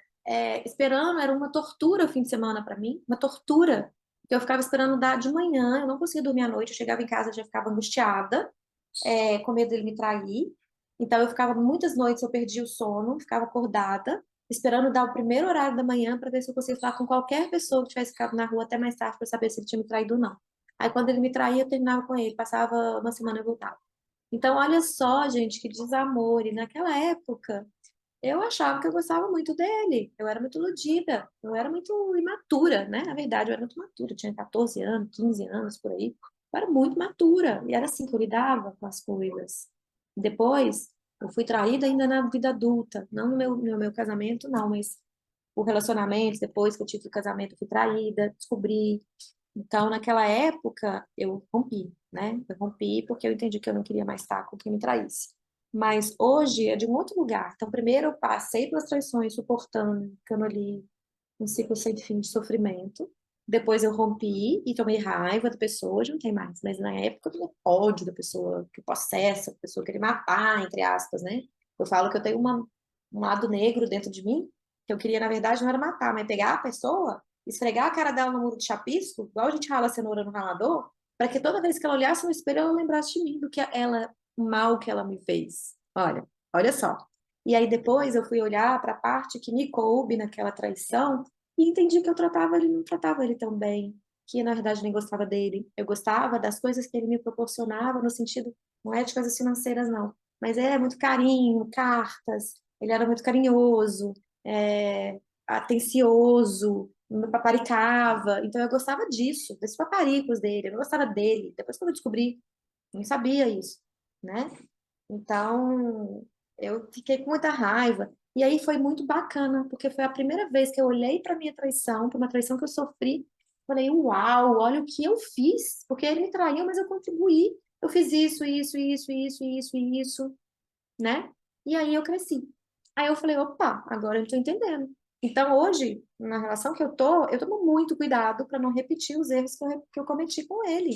esperando, era uma tortura o fim de semana para mim, uma tortura. Eu ficava esperando dar de manhã, eu não conseguia dormir à noite, eu chegava em casa, já ficava angustiada, com medo dele me trair. Então eu ficava muitas noites, eu perdia o sono, ficava acordada, esperando dar o primeiro horário da manhã para ver se eu conseguia falar com qualquer pessoa que tivesse ficado na rua até mais tarde para saber se ele tinha me traído ou não. Aí quando ele me traía, eu terminava com ele, passava uma semana e eu voltava. Então olha só, gente, que desamor. E naquela época, eu achava que eu gostava muito dele. Eu era muito iludida. Eu era muito imatura, né? Na verdade, eu era muito matura. Eu tinha 14 anos, 15 anos, por aí. Eu era muito matura. E era assim que eu lidava com as coisas. Depois, eu fui traída ainda na vida adulta. Não no meu casamento, não. Mas o relacionamento, depois que eu tive o casamento, eu fui traída, descobri. Então, naquela época, eu rompi, né? Eu rompi porque eu entendi que eu não queria mais estar com quem me traísse. Mas hoje é de um outro lugar. Então, primeiro eu passei pelas traições, suportando, ficando ali, um ciclo sem fim de sofrimento. Depois eu rompi e tomei raiva da pessoa, hoje não tem mais. Mas na época eu tinha ódio da pessoa, que possessa, a pessoa queria matar, entre aspas, né? Eu falo que eu tenho um lado negro dentro de mim, que eu queria, na verdade, não era matar, mas pegar a pessoa, esfregar a cara dela no muro de chapisco, igual a gente rala a cenoura no ralador, para que toda vez que ela olhasse no espelho, ela lembrasse de mim, do que ela, o mal que ela me fez. Olha só. E aí depois eu fui olhar para a parte que me coube naquela traição e entendi que eu tratava ele, não tratava ele tão bem, que na verdade nem gostava dele. Eu gostava das coisas que ele me proporcionava no sentido, não é de coisas financeiras não, mas é muito carinho, cartas, ele era muito carinhoso, atencioso, me paparicava, então eu gostava disso, desses paparicos dele, eu não gostava dele. Depois que eu descobri, eu não sabia isso, né? Então, eu fiquei com muita raiva. E aí foi muito bacana, porque foi a primeira vez que eu olhei para minha traição, para uma traição que eu sofri. Falei, uau, olha o que eu fiz, porque ele me traiu, mas eu contribuí. Eu fiz isso, isso, isso, isso, isso, isso, né? E aí eu cresci. Aí eu falei, opa, agora eu tô entendendo. Então hoje, na relação que eu tomo muito cuidado para não repetir os erros que eu cometi com ele.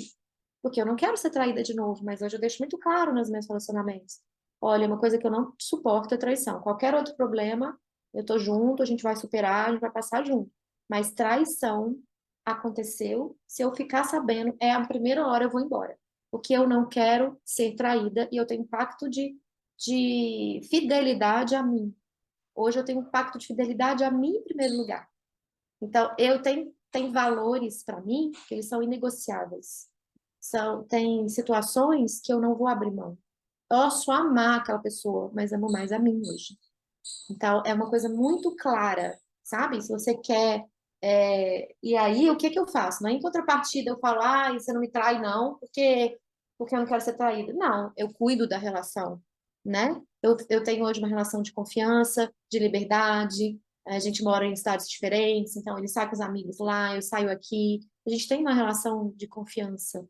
Porque eu não quero ser traída de novo, mas hoje eu deixo muito claro nos meus relacionamentos. Olha, uma coisa que eu não suporto é traição. Qualquer outro problema, eu tô junto, a gente vai superar, a gente vai passar junto. Mas traição aconteceu, se eu ficar sabendo, é a primeira hora eu vou embora. Porque eu não quero ser traída e eu tenho pacto de de fidelidade a mim. Hoje eu tenho um pacto de fidelidade a mim em primeiro lugar. Então, eu tenho valores para mim que eles são inegociáveis. Tem situações que eu não vou abrir mão. Eu posso amar aquela pessoa, mas amo mais a mim hoje. Então, é uma coisa muito clara, sabe? Se você quer. E aí, o que que eu faço? Não é em contrapartida, eu falo, ah, você não me trai, não, porque eu não quero ser traída. Não, eu cuido da relação, né? Eu tenho hoje uma relação de confiança, de liberdade. A gente mora em estados diferentes, então ele sai com os amigos lá, eu saio aqui. A gente tem uma relação de confiança.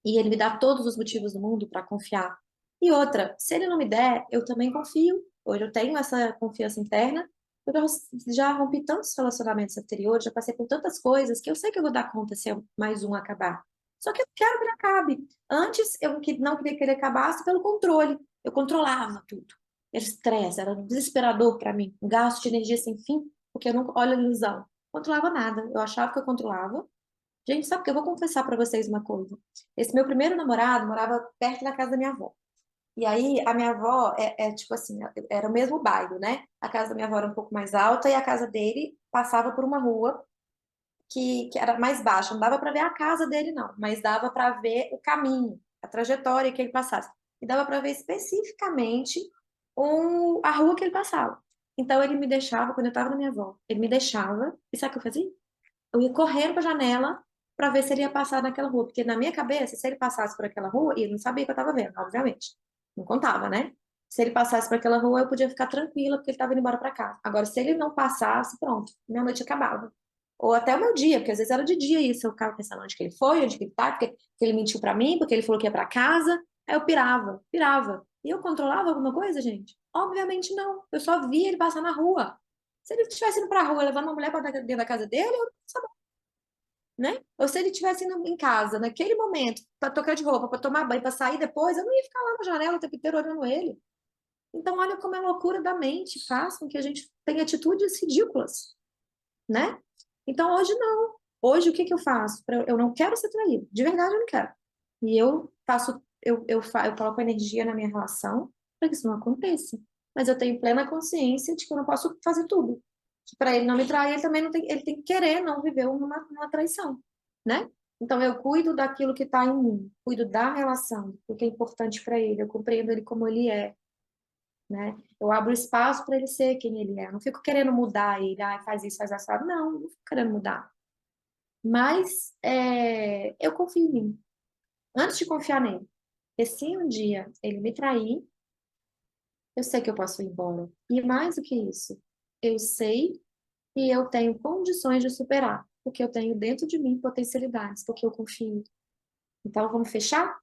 E ele me dá todos os motivos do mundo para confiar. E outra, se ele não me der, eu também confio. Hoje eu tenho essa confiança interna, porque eu já rompi tantos relacionamentos anteriores, já passei por tantas coisas, que eu sei que eu vou dar conta se mais um acabar. Só que eu quero que ele acabe. Antes, eu não queria que ele acabasse pelo controle. Eu controlava tudo. Era estresse, era desesperador para mim. Um gasto de energia sem fim, porque eu não, olha a ilusão. Controlava nada. Eu achava que eu controlava, gente, sabe que eu vou confessar pra vocês uma coisa. Esse meu primeiro namorado morava perto da casa da minha avó. E aí, a minha avó tipo assim, era o mesmo bairro, né? A casa da minha avó era um pouco mais alta e a casa dele passava por uma rua que era mais baixa. Não dava para ver a casa dele, não, mas dava para ver o caminho, a trajetória que ele passasse. E dava para ver especificamente a rua que ele passava. Então, ele me deixava, quando eu estava na minha avó, ele me deixava, e sabe o que eu fazia? Eu ia correndo para a janela para ver se ele ia passar naquela rua, porque na minha cabeça, se ele passasse por aquela rua, e ele não sabia que eu estava vendo, obviamente. Não contava, né? Se ele passasse por aquela rua, eu podia ficar tranquila, porque ele estava indo embora para casa. Agora, se ele não passasse, pronto, minha noite acabava. Ou até o meu dia, porque às vezes era de dia isso, eu ficava pensando onde que ele foi, onde que ele tá, porque ele mentiu para mim, porque ele falou que ia para casa. Aí eu pirava, pirava. E eu controlava alguma coisa, gente? Obviamente não. Eu só via ele passar na rua. Se ele estivesse indo pra rua levando uma mulher para dentro da casa dele, eu não sabia, né? Ou se ele estivesse indo em casa, naquele momento, para trocar de roupa, para tomar banho, para sair depois, eu não ia ficar lá na janela o tempo inteiro olhando ele. Então, olha como a loucura da mente faz com que a gente tenha atitudes ridículas, né? Então, hoje não. Hoje, o que que eu faço? Eu não quero ser traído. De verdade, eu não quero. E eu faço, eu coloco energia na minha relação para que isso não aconteça. Mas eu tenho plena consciência de que eu não posso fazer tudo. Para ele não me trair, ele também não tem, ele tem que querer não viver uma traição, né? Então eu cuido daquilo que está em mim, cuido da relação, o que é importante para ele, eu compreendo ele como ele é, né? Eu abro espaço para ele ser quem ele é. Eu não fico querendo mudar ele, ah, faz isso, faz assado. Não fico querendo mudar. Mas eu confio em mim. Antes de confiar nele, porque se um dia ele me trair, eu sei que eu posso ir embora. E mais do que isso, eu sei que eu tenho condições de superar, porque eu tenho dentro de mim potencialidades, porque eu confio. Então, vamos fechar?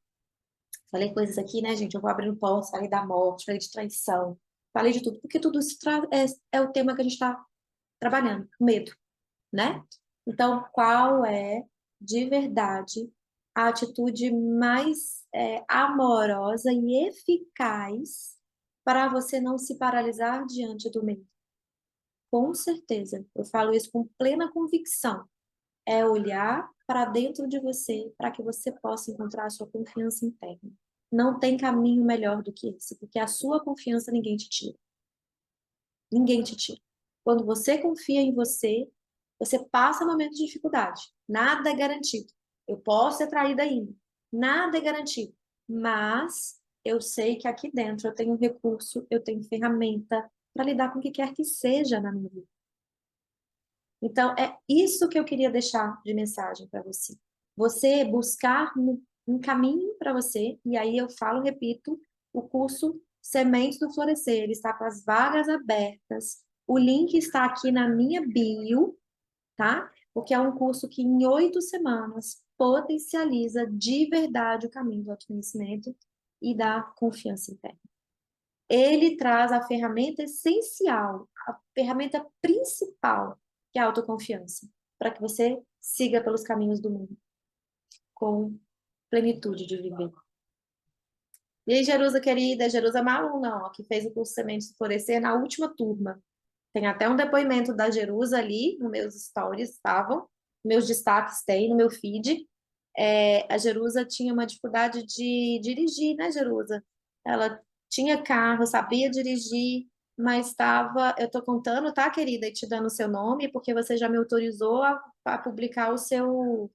Falei coisas aqui, né, gente? Eu vou abrindo portas, falei da morte, falei de traição, falei de tudo, porque tudo isso é o tema que a gente está trabalhando, o medo, né? Então, qual é, de verdade, a atitude mais amorosa e eficaz para você não se paralisar diante do medo? Com certeza, eu falo isso com plena convicção. É olhar para dentro de você para que você possa encontrar a sua confiança interna. Não tem caminho melhor do que esse, porque a sua confiança ninguém te tira. Ninguém te tira. Quando você confia em você, você passa momentos de dificuldade. Nada é garantido. Eu posso ser traída ainda. Nada é garantido. Mas eu sei que aqui dentro eu tenho recurso, eu tenho ferramenta para lidar com o que quer que seja na minha vida. Então, é isso que eu queria deixar de mensagem para você. Você buscar um caminho para você, e aí eu falo, repito, o curso Sementes do Florescer, ele está com as vagas abertas. O link está aqui na minha bio, tá? Porque é um curso que em 8 semanas potencializa de verdade o caminho do autoconhecimento e da confiança interna. Ele traz a ferramenta essencial, a ferramenta principal, que é a autoconfiança, para que você siga pelos caminhos do mundo com plenitude de viver. E aí, Jerusa querida, Jerusa Malu, não, que fez o curso Sementes do Florescer na última turma. Tem até um depoimento da Jerusa ali, nos meus stories, estavam, meus destaques tem no meu feed. A Jerusa tinha uma dificuldade de dirigir, né, Jerusa? Ela tinha carro, sabia dirigir, mas estava. Eu estou contando, tá, querida, e te dando o seu nome, porque você já me autorizou a publicar o seu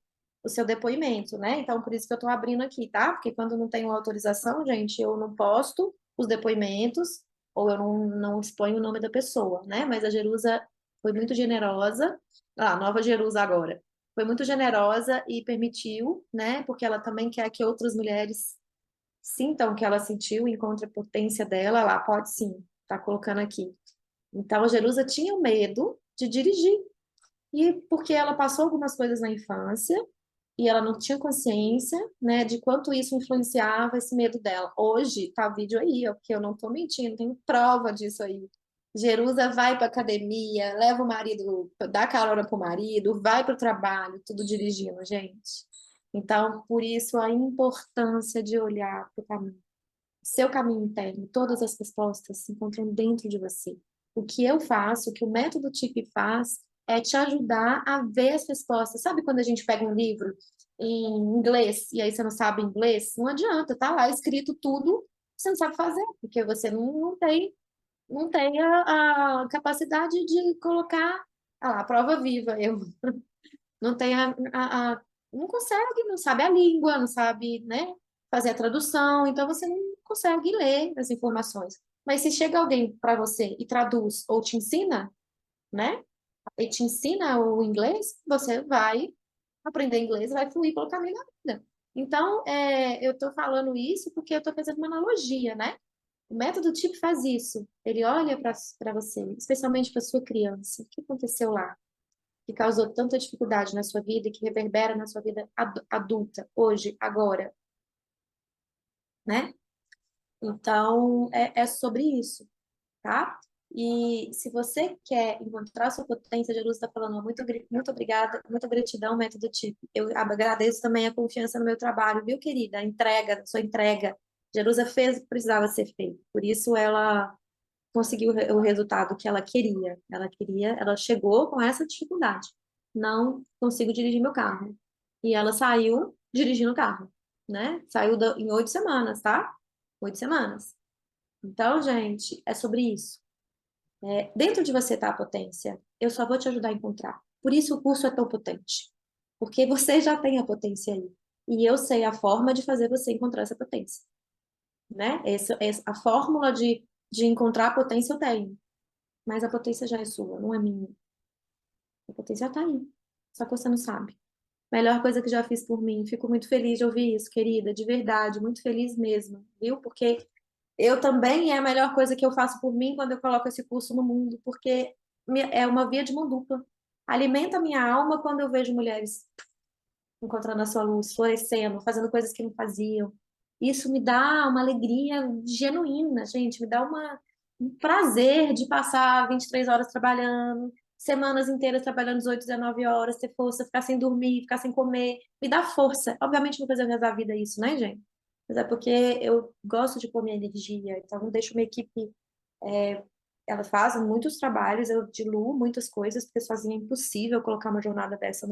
depoimento, né? Então, por isso que eu estou abrindo aqui, tá? Porque quando não tenho autorização, gente, eu não posto os depoimentos, ou eu não exponho o nome da pessoa, né? Mas a Jerusa foi muito generosa, a nova Jerusa agora, foi muito generosa e permitiu, né? Porque ela também quer que outras mulheres sintam o que ela sentiu, encontre a potência dela lá, pode sim, tá colocando aqui. Então, a Jerusa tinha o medo de dirigir, e porque ela passou algumas coisas na infância, e ela não tinha consciência, né, de quanto isso influenciava esse medo dela. Hoje, tá o vídeo aí, ó, porque eu não tô mentindo, tenho prova disso aí. Jerusa vai para academia, leva o marido, dá carona pro marido, vai para o trabalho, tudo dirigindo, gente. Então, por isso a importância de olhar para o caminho. Seu caminho interno, todas as respostas se encontram dentro de você. O que eu faço, o que o método TIP faz, é te ajudar a ver as respostas. Sabe quando a gente pega um livro em inglês e aí você não sabe inglês? Não adianta, tá lá escrito tudo, você não sabe fazer, porque você não tem a capacidade de colocar a prova viva. Eu não tem não consegue, não sabe a língua, não sabe, né, fazer a tradução, então você não consegue ler as informações. Mas se chega alguém para você e traduz ou te ensina, né, e te ensina o inglês, você vai aprender inglês, vai fluir pelo caminho da vida. Então, eu estou falando isso porque eu estou fazendo uma analogia, né? O método TIP faz isso. Ele olha para você, especialmente para sua criança. O que aconteceu lá? Que causou tanta dificuldade na sua vida e que reverbera na sua vida adulta, hoje, agora, né? Então, é sobre isso, tá? E se você quer encontrar sua potência, Jesus está falando, muito obrigada, muita gratidão, método TIP. Eu agradeço também a confiança no meu trabalho, viu, querida? A entrega, sua entrega. Jerusa fez o que precisava ser feito. Por isso ela conseguiu o resultado que ela queria. Ela chegou com essa dificuldade. Não consigo dirigir meu carro. E ela saiu dirigindo o carro, né? Saiu em 8 semanas, tá? 8 semanas. Então, gente, é sobre isso. Dentro de você está a potência. Eu só vou te ajudar a encontrar. Por isso o curso é tão potente. Porque você já tem a potência aí. E eu sei a forma de fazer você encontrar essa potência, né? A fórmula de encontrar a potência eu tenho. Mas a potência já é sua, não é minha. A potência já tá aí. Só que você não sabe. Melhor coisa que já fiz por mim. Fico muito feliz de ouvir isso, querida, de verdade, muito feliz mesmo, viu? Porque eu também é a melhor coisa que eu faço por mim quando eu coloco esse curso no mundo, porque é uma via de mão dupla. Alimenta a minha alma quando eu vejo mulheres encontrando a sua luz, florescendo, fazendo coisas que não faziam. Isso me dá uma alegria genuína, gente, me dá um prazer de passar 23 horas trabalhando, semanas inteiras trabalhando 18, 19 horas, ter força, ficar sem dormir, ficar sem comer, me dá força. Obviamente não fazer o resto da vida isso, né, gente? Mas é porque eu gosto de pôr minha energia, então eu deixo minha equipe, é, ela faz muitos trabalhos, eu diluo muitas coisas, porque sozinha é impossível colocar uma jornada dessa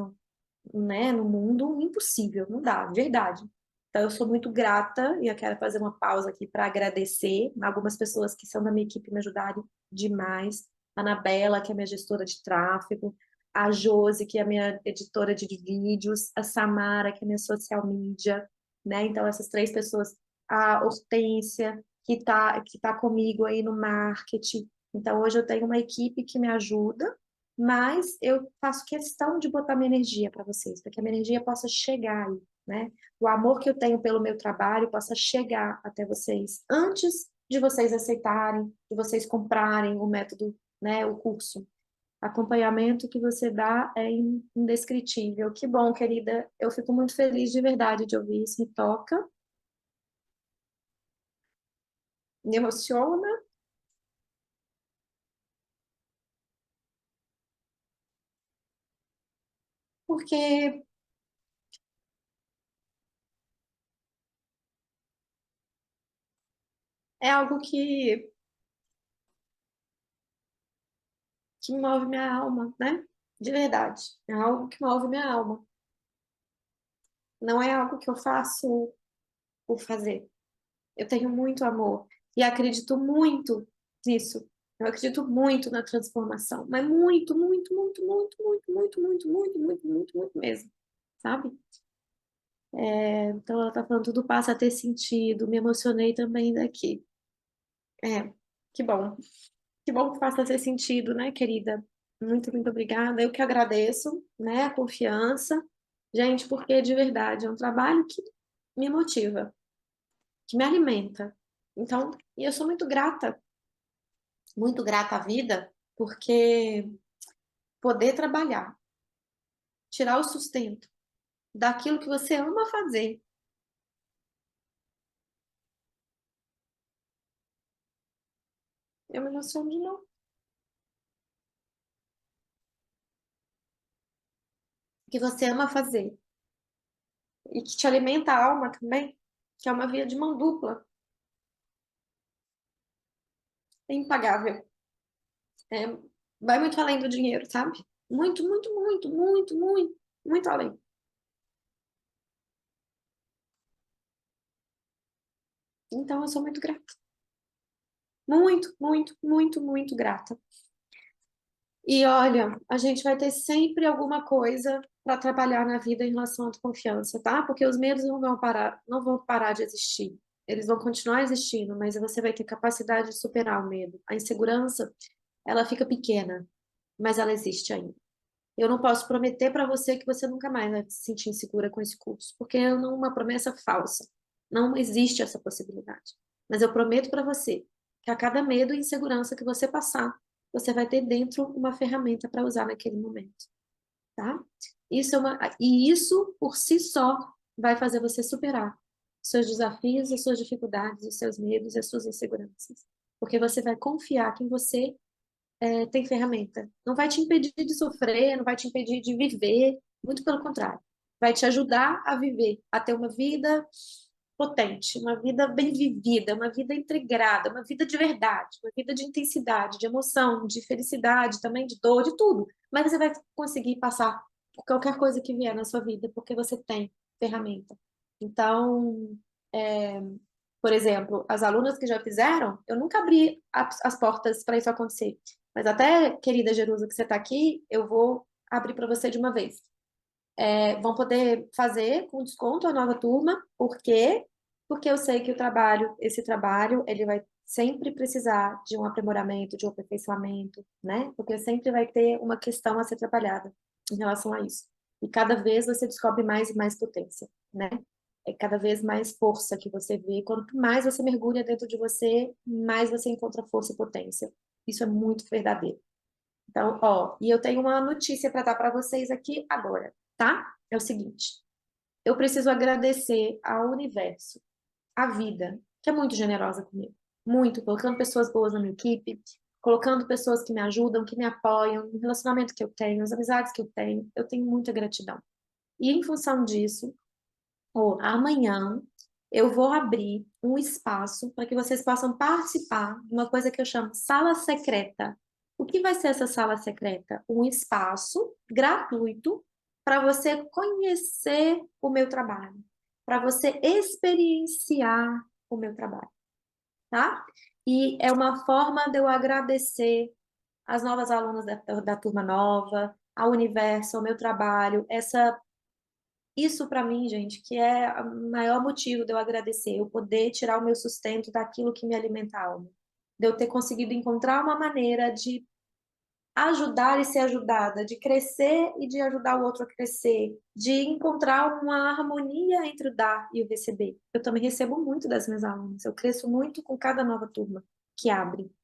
né, no mundo, impossível, não dá, de verdade. Então, eu sou muito grata e eu quero fazer uma pausa aqui para agradecer algumas pessoas que são da minha equipe me ajudaram demais. A Anabela, que é minha gestora de tráfego, a Josi, que é a minha editora de vídeos, a Samara, que é minha social media, né? Então, essas três pessoas, a Hortência, que tá comigo aí no marketing. Então, hoje eu tenho uma equipe que me ajuda, mas eu faço questão de botar minha energia para vocês, para que a minha energia possa chegar aí, né? O amor que eu tenho pelo meu trabalho possa chegar até vocês antes de vocês aceitarem, de vocês comprarem o método, né, o curso. Acompanhamento que você dá é indescritível. Que bom, querida. Eu fico muito feliz de verdade de ouvir isso, me toca, me emociona, porque é algo que move minha alma, né? De verdade. É algo que move minha alma. Não é algo que eu faço por fazer. Eu tenho muito amor. E acredito muito nisso. Eu acredito muito na transformação, mas muito, muito, muito, muito, muito, muito, muito, muito, muito, muito, muito mesmo, sabe? Então ela tá falando, tudo passa a ter sentido. Me emocionei também daqui. É, que bom. Que bom que passa a ter sentido, né, querida? Muito, muito obrigada. Eu que agradeço, né, a confiança. Gente, porque de verdade é um trabalho que me motiva, que me alimenta. Então, e eu sou muito grata à vida, porque poder trabalhar, tirar o sustento daquilo que você ama fazer. Eu me emociono de novo. Que você ama fazer. E que te alimenta a alma também, que é uma via de mão dupla. É impagável. É, vai muito além do dinheiro, sabe? Muito, muito, muito, muito, muito, muito além. Então, eu sou muito grata. Muito, muito, muito, muito grata. E olha, a gente vai ter sempre alguma coisa para trabalhar na vida em relação à autoconfiança, tá? Porque os medos não vão parar de existir. Eles vão continuar existindo, mas você vai ter capacidade de superar o medo. A insegurança, ela fica pequena, mas ela existe ainda. Eu não posso prometer para você que você nunca mais vai se sentir insegura com esse curso, porque é uma promessa falsa. Não existe essa possibilidade. Mas eu prometo para você que a cada medo e insegurança que você passar, você vai ter dentro uma ferramenta para usar naquele momento, tá? E isso por si só vai fazer você superar seus desafios, as suas dificuldades, os seus medos e as suas inseguranças, porque você vai confiar que em você tem ferramenta. Não vai te impedir de sofrer, não vai te impedir de viver, muito pelo contrário. Vai te ajudar a viver, a ter uma vida potente, uma vida bem vivida, uma vida integrada, uma vida de verdade, uma vida de intensidade, de emoção, de felicidade, também de dor, de tudo. Mas você vai conseguir passar por qualquer coisa que vier na sua vida, porque você tem ferramenta. Então, é, por exemplo, as alunas que já fizeram, eu nunca abri as portas para isso acontecer. Mas até, querida Jerusa, que você está aqui, eu vou abrir para você de uma vez. Vão poder fazer com desconto a nova turma. Por quê? Porque eu sei que esse trabalho, ele vai sempre precisar de um aprimoramento, de um aperfeiçoamento, né? Porque sempre vai ter uma questão a ser trabalhada em relação a isso. E cada vez você descobre mais e mais potência, né? É cada vez mais força que você vê. Quanto mais você mergulha dentro de você, mais você encontra força e potência. Isso é muito verdadeiro. Então, ó, e eu tenho uma notícia para dar para vocês aqui agora, tá? É o seguinte: eu preciso agradecer ao universo, à vida, que é muito generosa comigo. Muito, colocando pessoas boas na minha equipe, colocando pessoas que me ajudam, que me apoiam, no relacionamento que eu tenho, as amizades que eu tenho muita gratidão. E em função disso, amanhã eu vou abrir um espaço para que vocês possam participar de uma coisa que eu chamo sala secreta. O que vai ser essa sala secreta? Um espaço gratuito para você conhecer o meu trabalho, para você experienciar o meu trabalho, tá? E é uma forma de eu agradecer as novas alunas da turma nova, ao universo, ao meu trabalho, isso para mim, gente, que é o maior motivo de eu agradecer, eu poder tirar o meu sustento daquilo que me alimenta a alma. De eu ter conseguido encontrar uma maneira de ajudar e ser ajudada, de crescer e de ajudar o outro a crescer, de encontrar uma harmonia entre o dar e o receber. Eu também recebo muito das minhas alunas, eu cresço muito com cada nova turma que abre,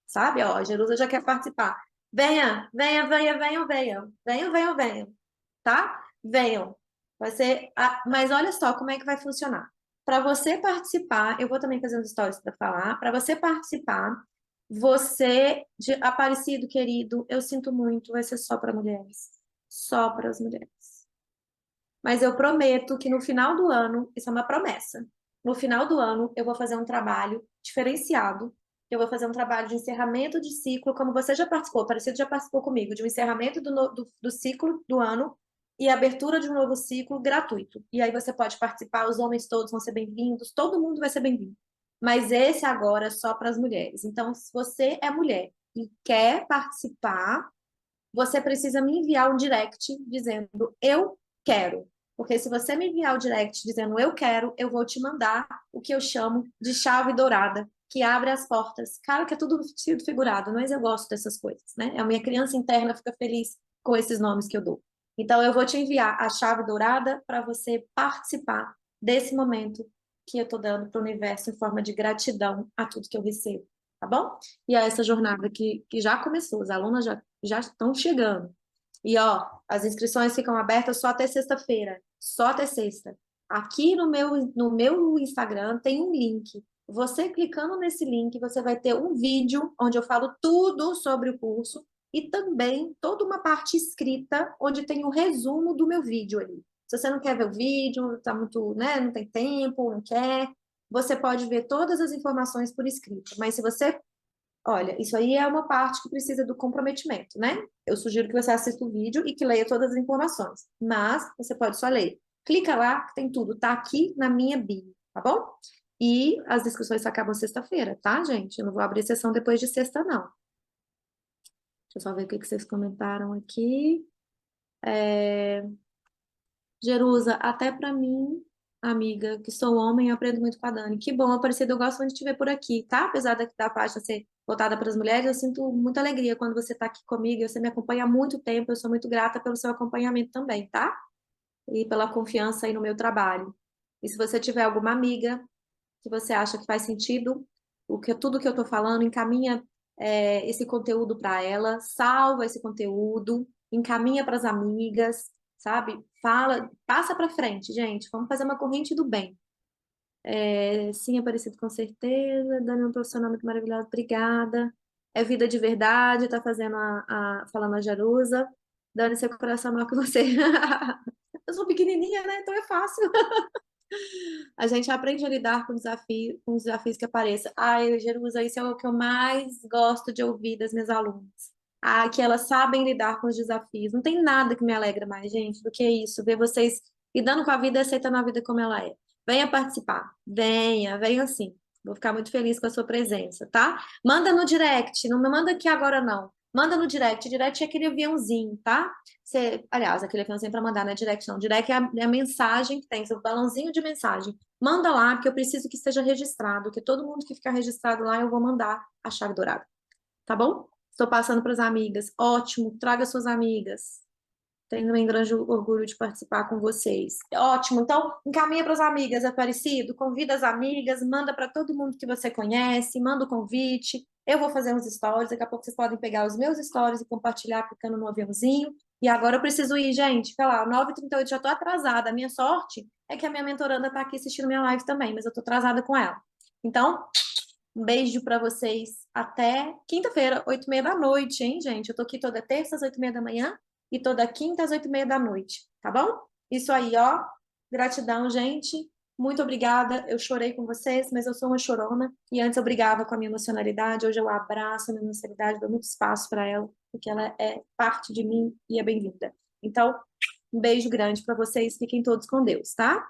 sabe? Ó, a Jerusa já quer participar. Venha, venha, venha, venham, venham. Venham, venham, venham. Tá? Venham. Vai ser. Mas olha só como é que vai funcionar. Para você participar, eu vou também fazer uns stories para falar. Para você participar, de Aparecido, querido, eu sinto muito, vai ser só para mulheres. Só para as mulheres. Mas eu prometo que no final do ano, isso é uma promessa. No final do ano, eu vou fazer um trabalho diferenciado. Eu vou fazer um trabalho de encerramento de ciclo, como você já participou, parecido já participou comigo, de um encerramento do ciclo do ano e abertura de um novo ciclo gratuito. E aí você pode participar, os homens todos vão ser bem-vindos, todo mundo vai ser bem-vindo. mas esse agora é só para as mulheres. Então, se você é mulher e quer participar, você precisa me enviar um direct dizendo eu quero. Porque se você me enviar o direct dizendo eu quero, eu vou te mandar o que eu chamo de chave dourada, que abre as portas. Cara, que é tudo sentido figurado, mas eu gosto dessas coisas, né? A minha criança interna fica feliz com esses nomes que eu dou. Então, eu vou te enviar a chave dourada para você participar desse momento que eu estou dando para o universo em forma de gratidão a tudo que eu recebo, tá bom? E a essa jornada que já começou, os alunos já estão chegando. E ó, as inscrições ficam abertas só até sexta-feira, só até sexta. Aqui no meu Instagram tem um link. Você clicando nesse link, você vai ter um vídeo onde eu falo tudo sobre o curso e também toda uma parte escrita onde tem um resumo do meu vídeo ali. Se você não quer ver o vídeo, tá muito, né, não tem tempo, não quer, você pode ver todas as informações por escrito. Mas se você Olha, isso aí é uma parte que precisa do comprometimento, né? Eu sugiro que você assista o vídeo e que leia todas as informações, mas você pode só ler. Clica lá, que tem tudo, tá aqui na minha bio, tá bom? E as inscrições só acabam sexta-feira, tá, gente? Eu não vou abrir sessão depois de sexta, não. Deixa eu só ver o que vocês comentaram aqui. Jerusa, até para mim, amiga, que sou homem, eu aprendo muito com a Dani. Que bom, Aparecida, eu gosto muito de te ver por aqui, tá? Apesar da página ser voltada para as mulheres, eu sinto muita alegria quando você está aqui comigo, você me acompanha há muito tempo, eu sou muito grata pelo seu acompanhamento também, tá? E pela confiança aí no meu trabalho. E se você tiver alguma amiga que você acha que faz sentido, tudo que eu estou falando, encaminha esse conteúdo para ela, salva esse conteúdo, encaminha para as amigas, sabe? Fala, passa para frente, gente. Vamos fazer uma corrente do bem. Sim, Aparecido, com certeza. Dani é um profissional muito maravilhoso, obrigada. É vida de verdade, tá fazendo falando a Jarusa. Dani, seu coração é maior que você. Eu sou pequenininha, né? Então é fácil. A gente aprende a lidar com os desafios que apareçam. Ai, Jerusa, isso é o que eu mais gosto de ouvir das minhas alunas. Ah, que elas sabem lidar com os desafios. Não tem nada que me alegra mais, gente, do que isso. Ver vocês lidando com a vida e aceitando a vida como ela é. Venha participar. Venha sim. Vou ficar muito feliz com a sua presença, tá? Manda no direct. Não me manda aqui agora, não. Manda no direct. Direct é aquele aviãozinho, tá? Aliás, aquele aviãozinho para mandar, não é direct, não. Direct é a mensagem que tem, seu balãozinho de mensagem. Manda lá, que eu preciso que esteja registrado, que todo mundo que ficar registrado lá, eu vou mandar a chave dourada. Tá bom? Estou passando para as amigas. Ótimo, traga suas amigas. Tenho um grande orgulho de participar com vocês. Ótimo, então encaminha para as amigas, Aparecido, convida as amigas, manda para todo mundo que você conhece, manda o convite. Eu vou fazer uns stories, daqui a pouco vocês podem pegar os meus stories e compartilhar clicando no aviãozinho. E agora eu preciso ir, gente, sei lá, 9h38, já estou atrasada. A minha sorte é que a minha mentoranda está aqui assistindo minha live também, mas eu estou atrasada com ela. Então, um beijo para vocês. Até quinta-feira, 8h30 da noite, hein, gente? Eu tô aqui toda terça às 8h30 da manhã e toda quinta às 8h30 da noite, tá bom? Isso aí, ó. Gratidão, gente. Muito obrigada. Eu chorei com vocês, mas eu sou uma chorona. E antes eu brigava com a minha emocionalidade. Hoje eu abraço a minha emocionalidade, dou muito espaço para ela, porque ela é parte de mim e é bem-vinda. Então, um beijo grande para vocês. Fiquem todos com Deus, tá?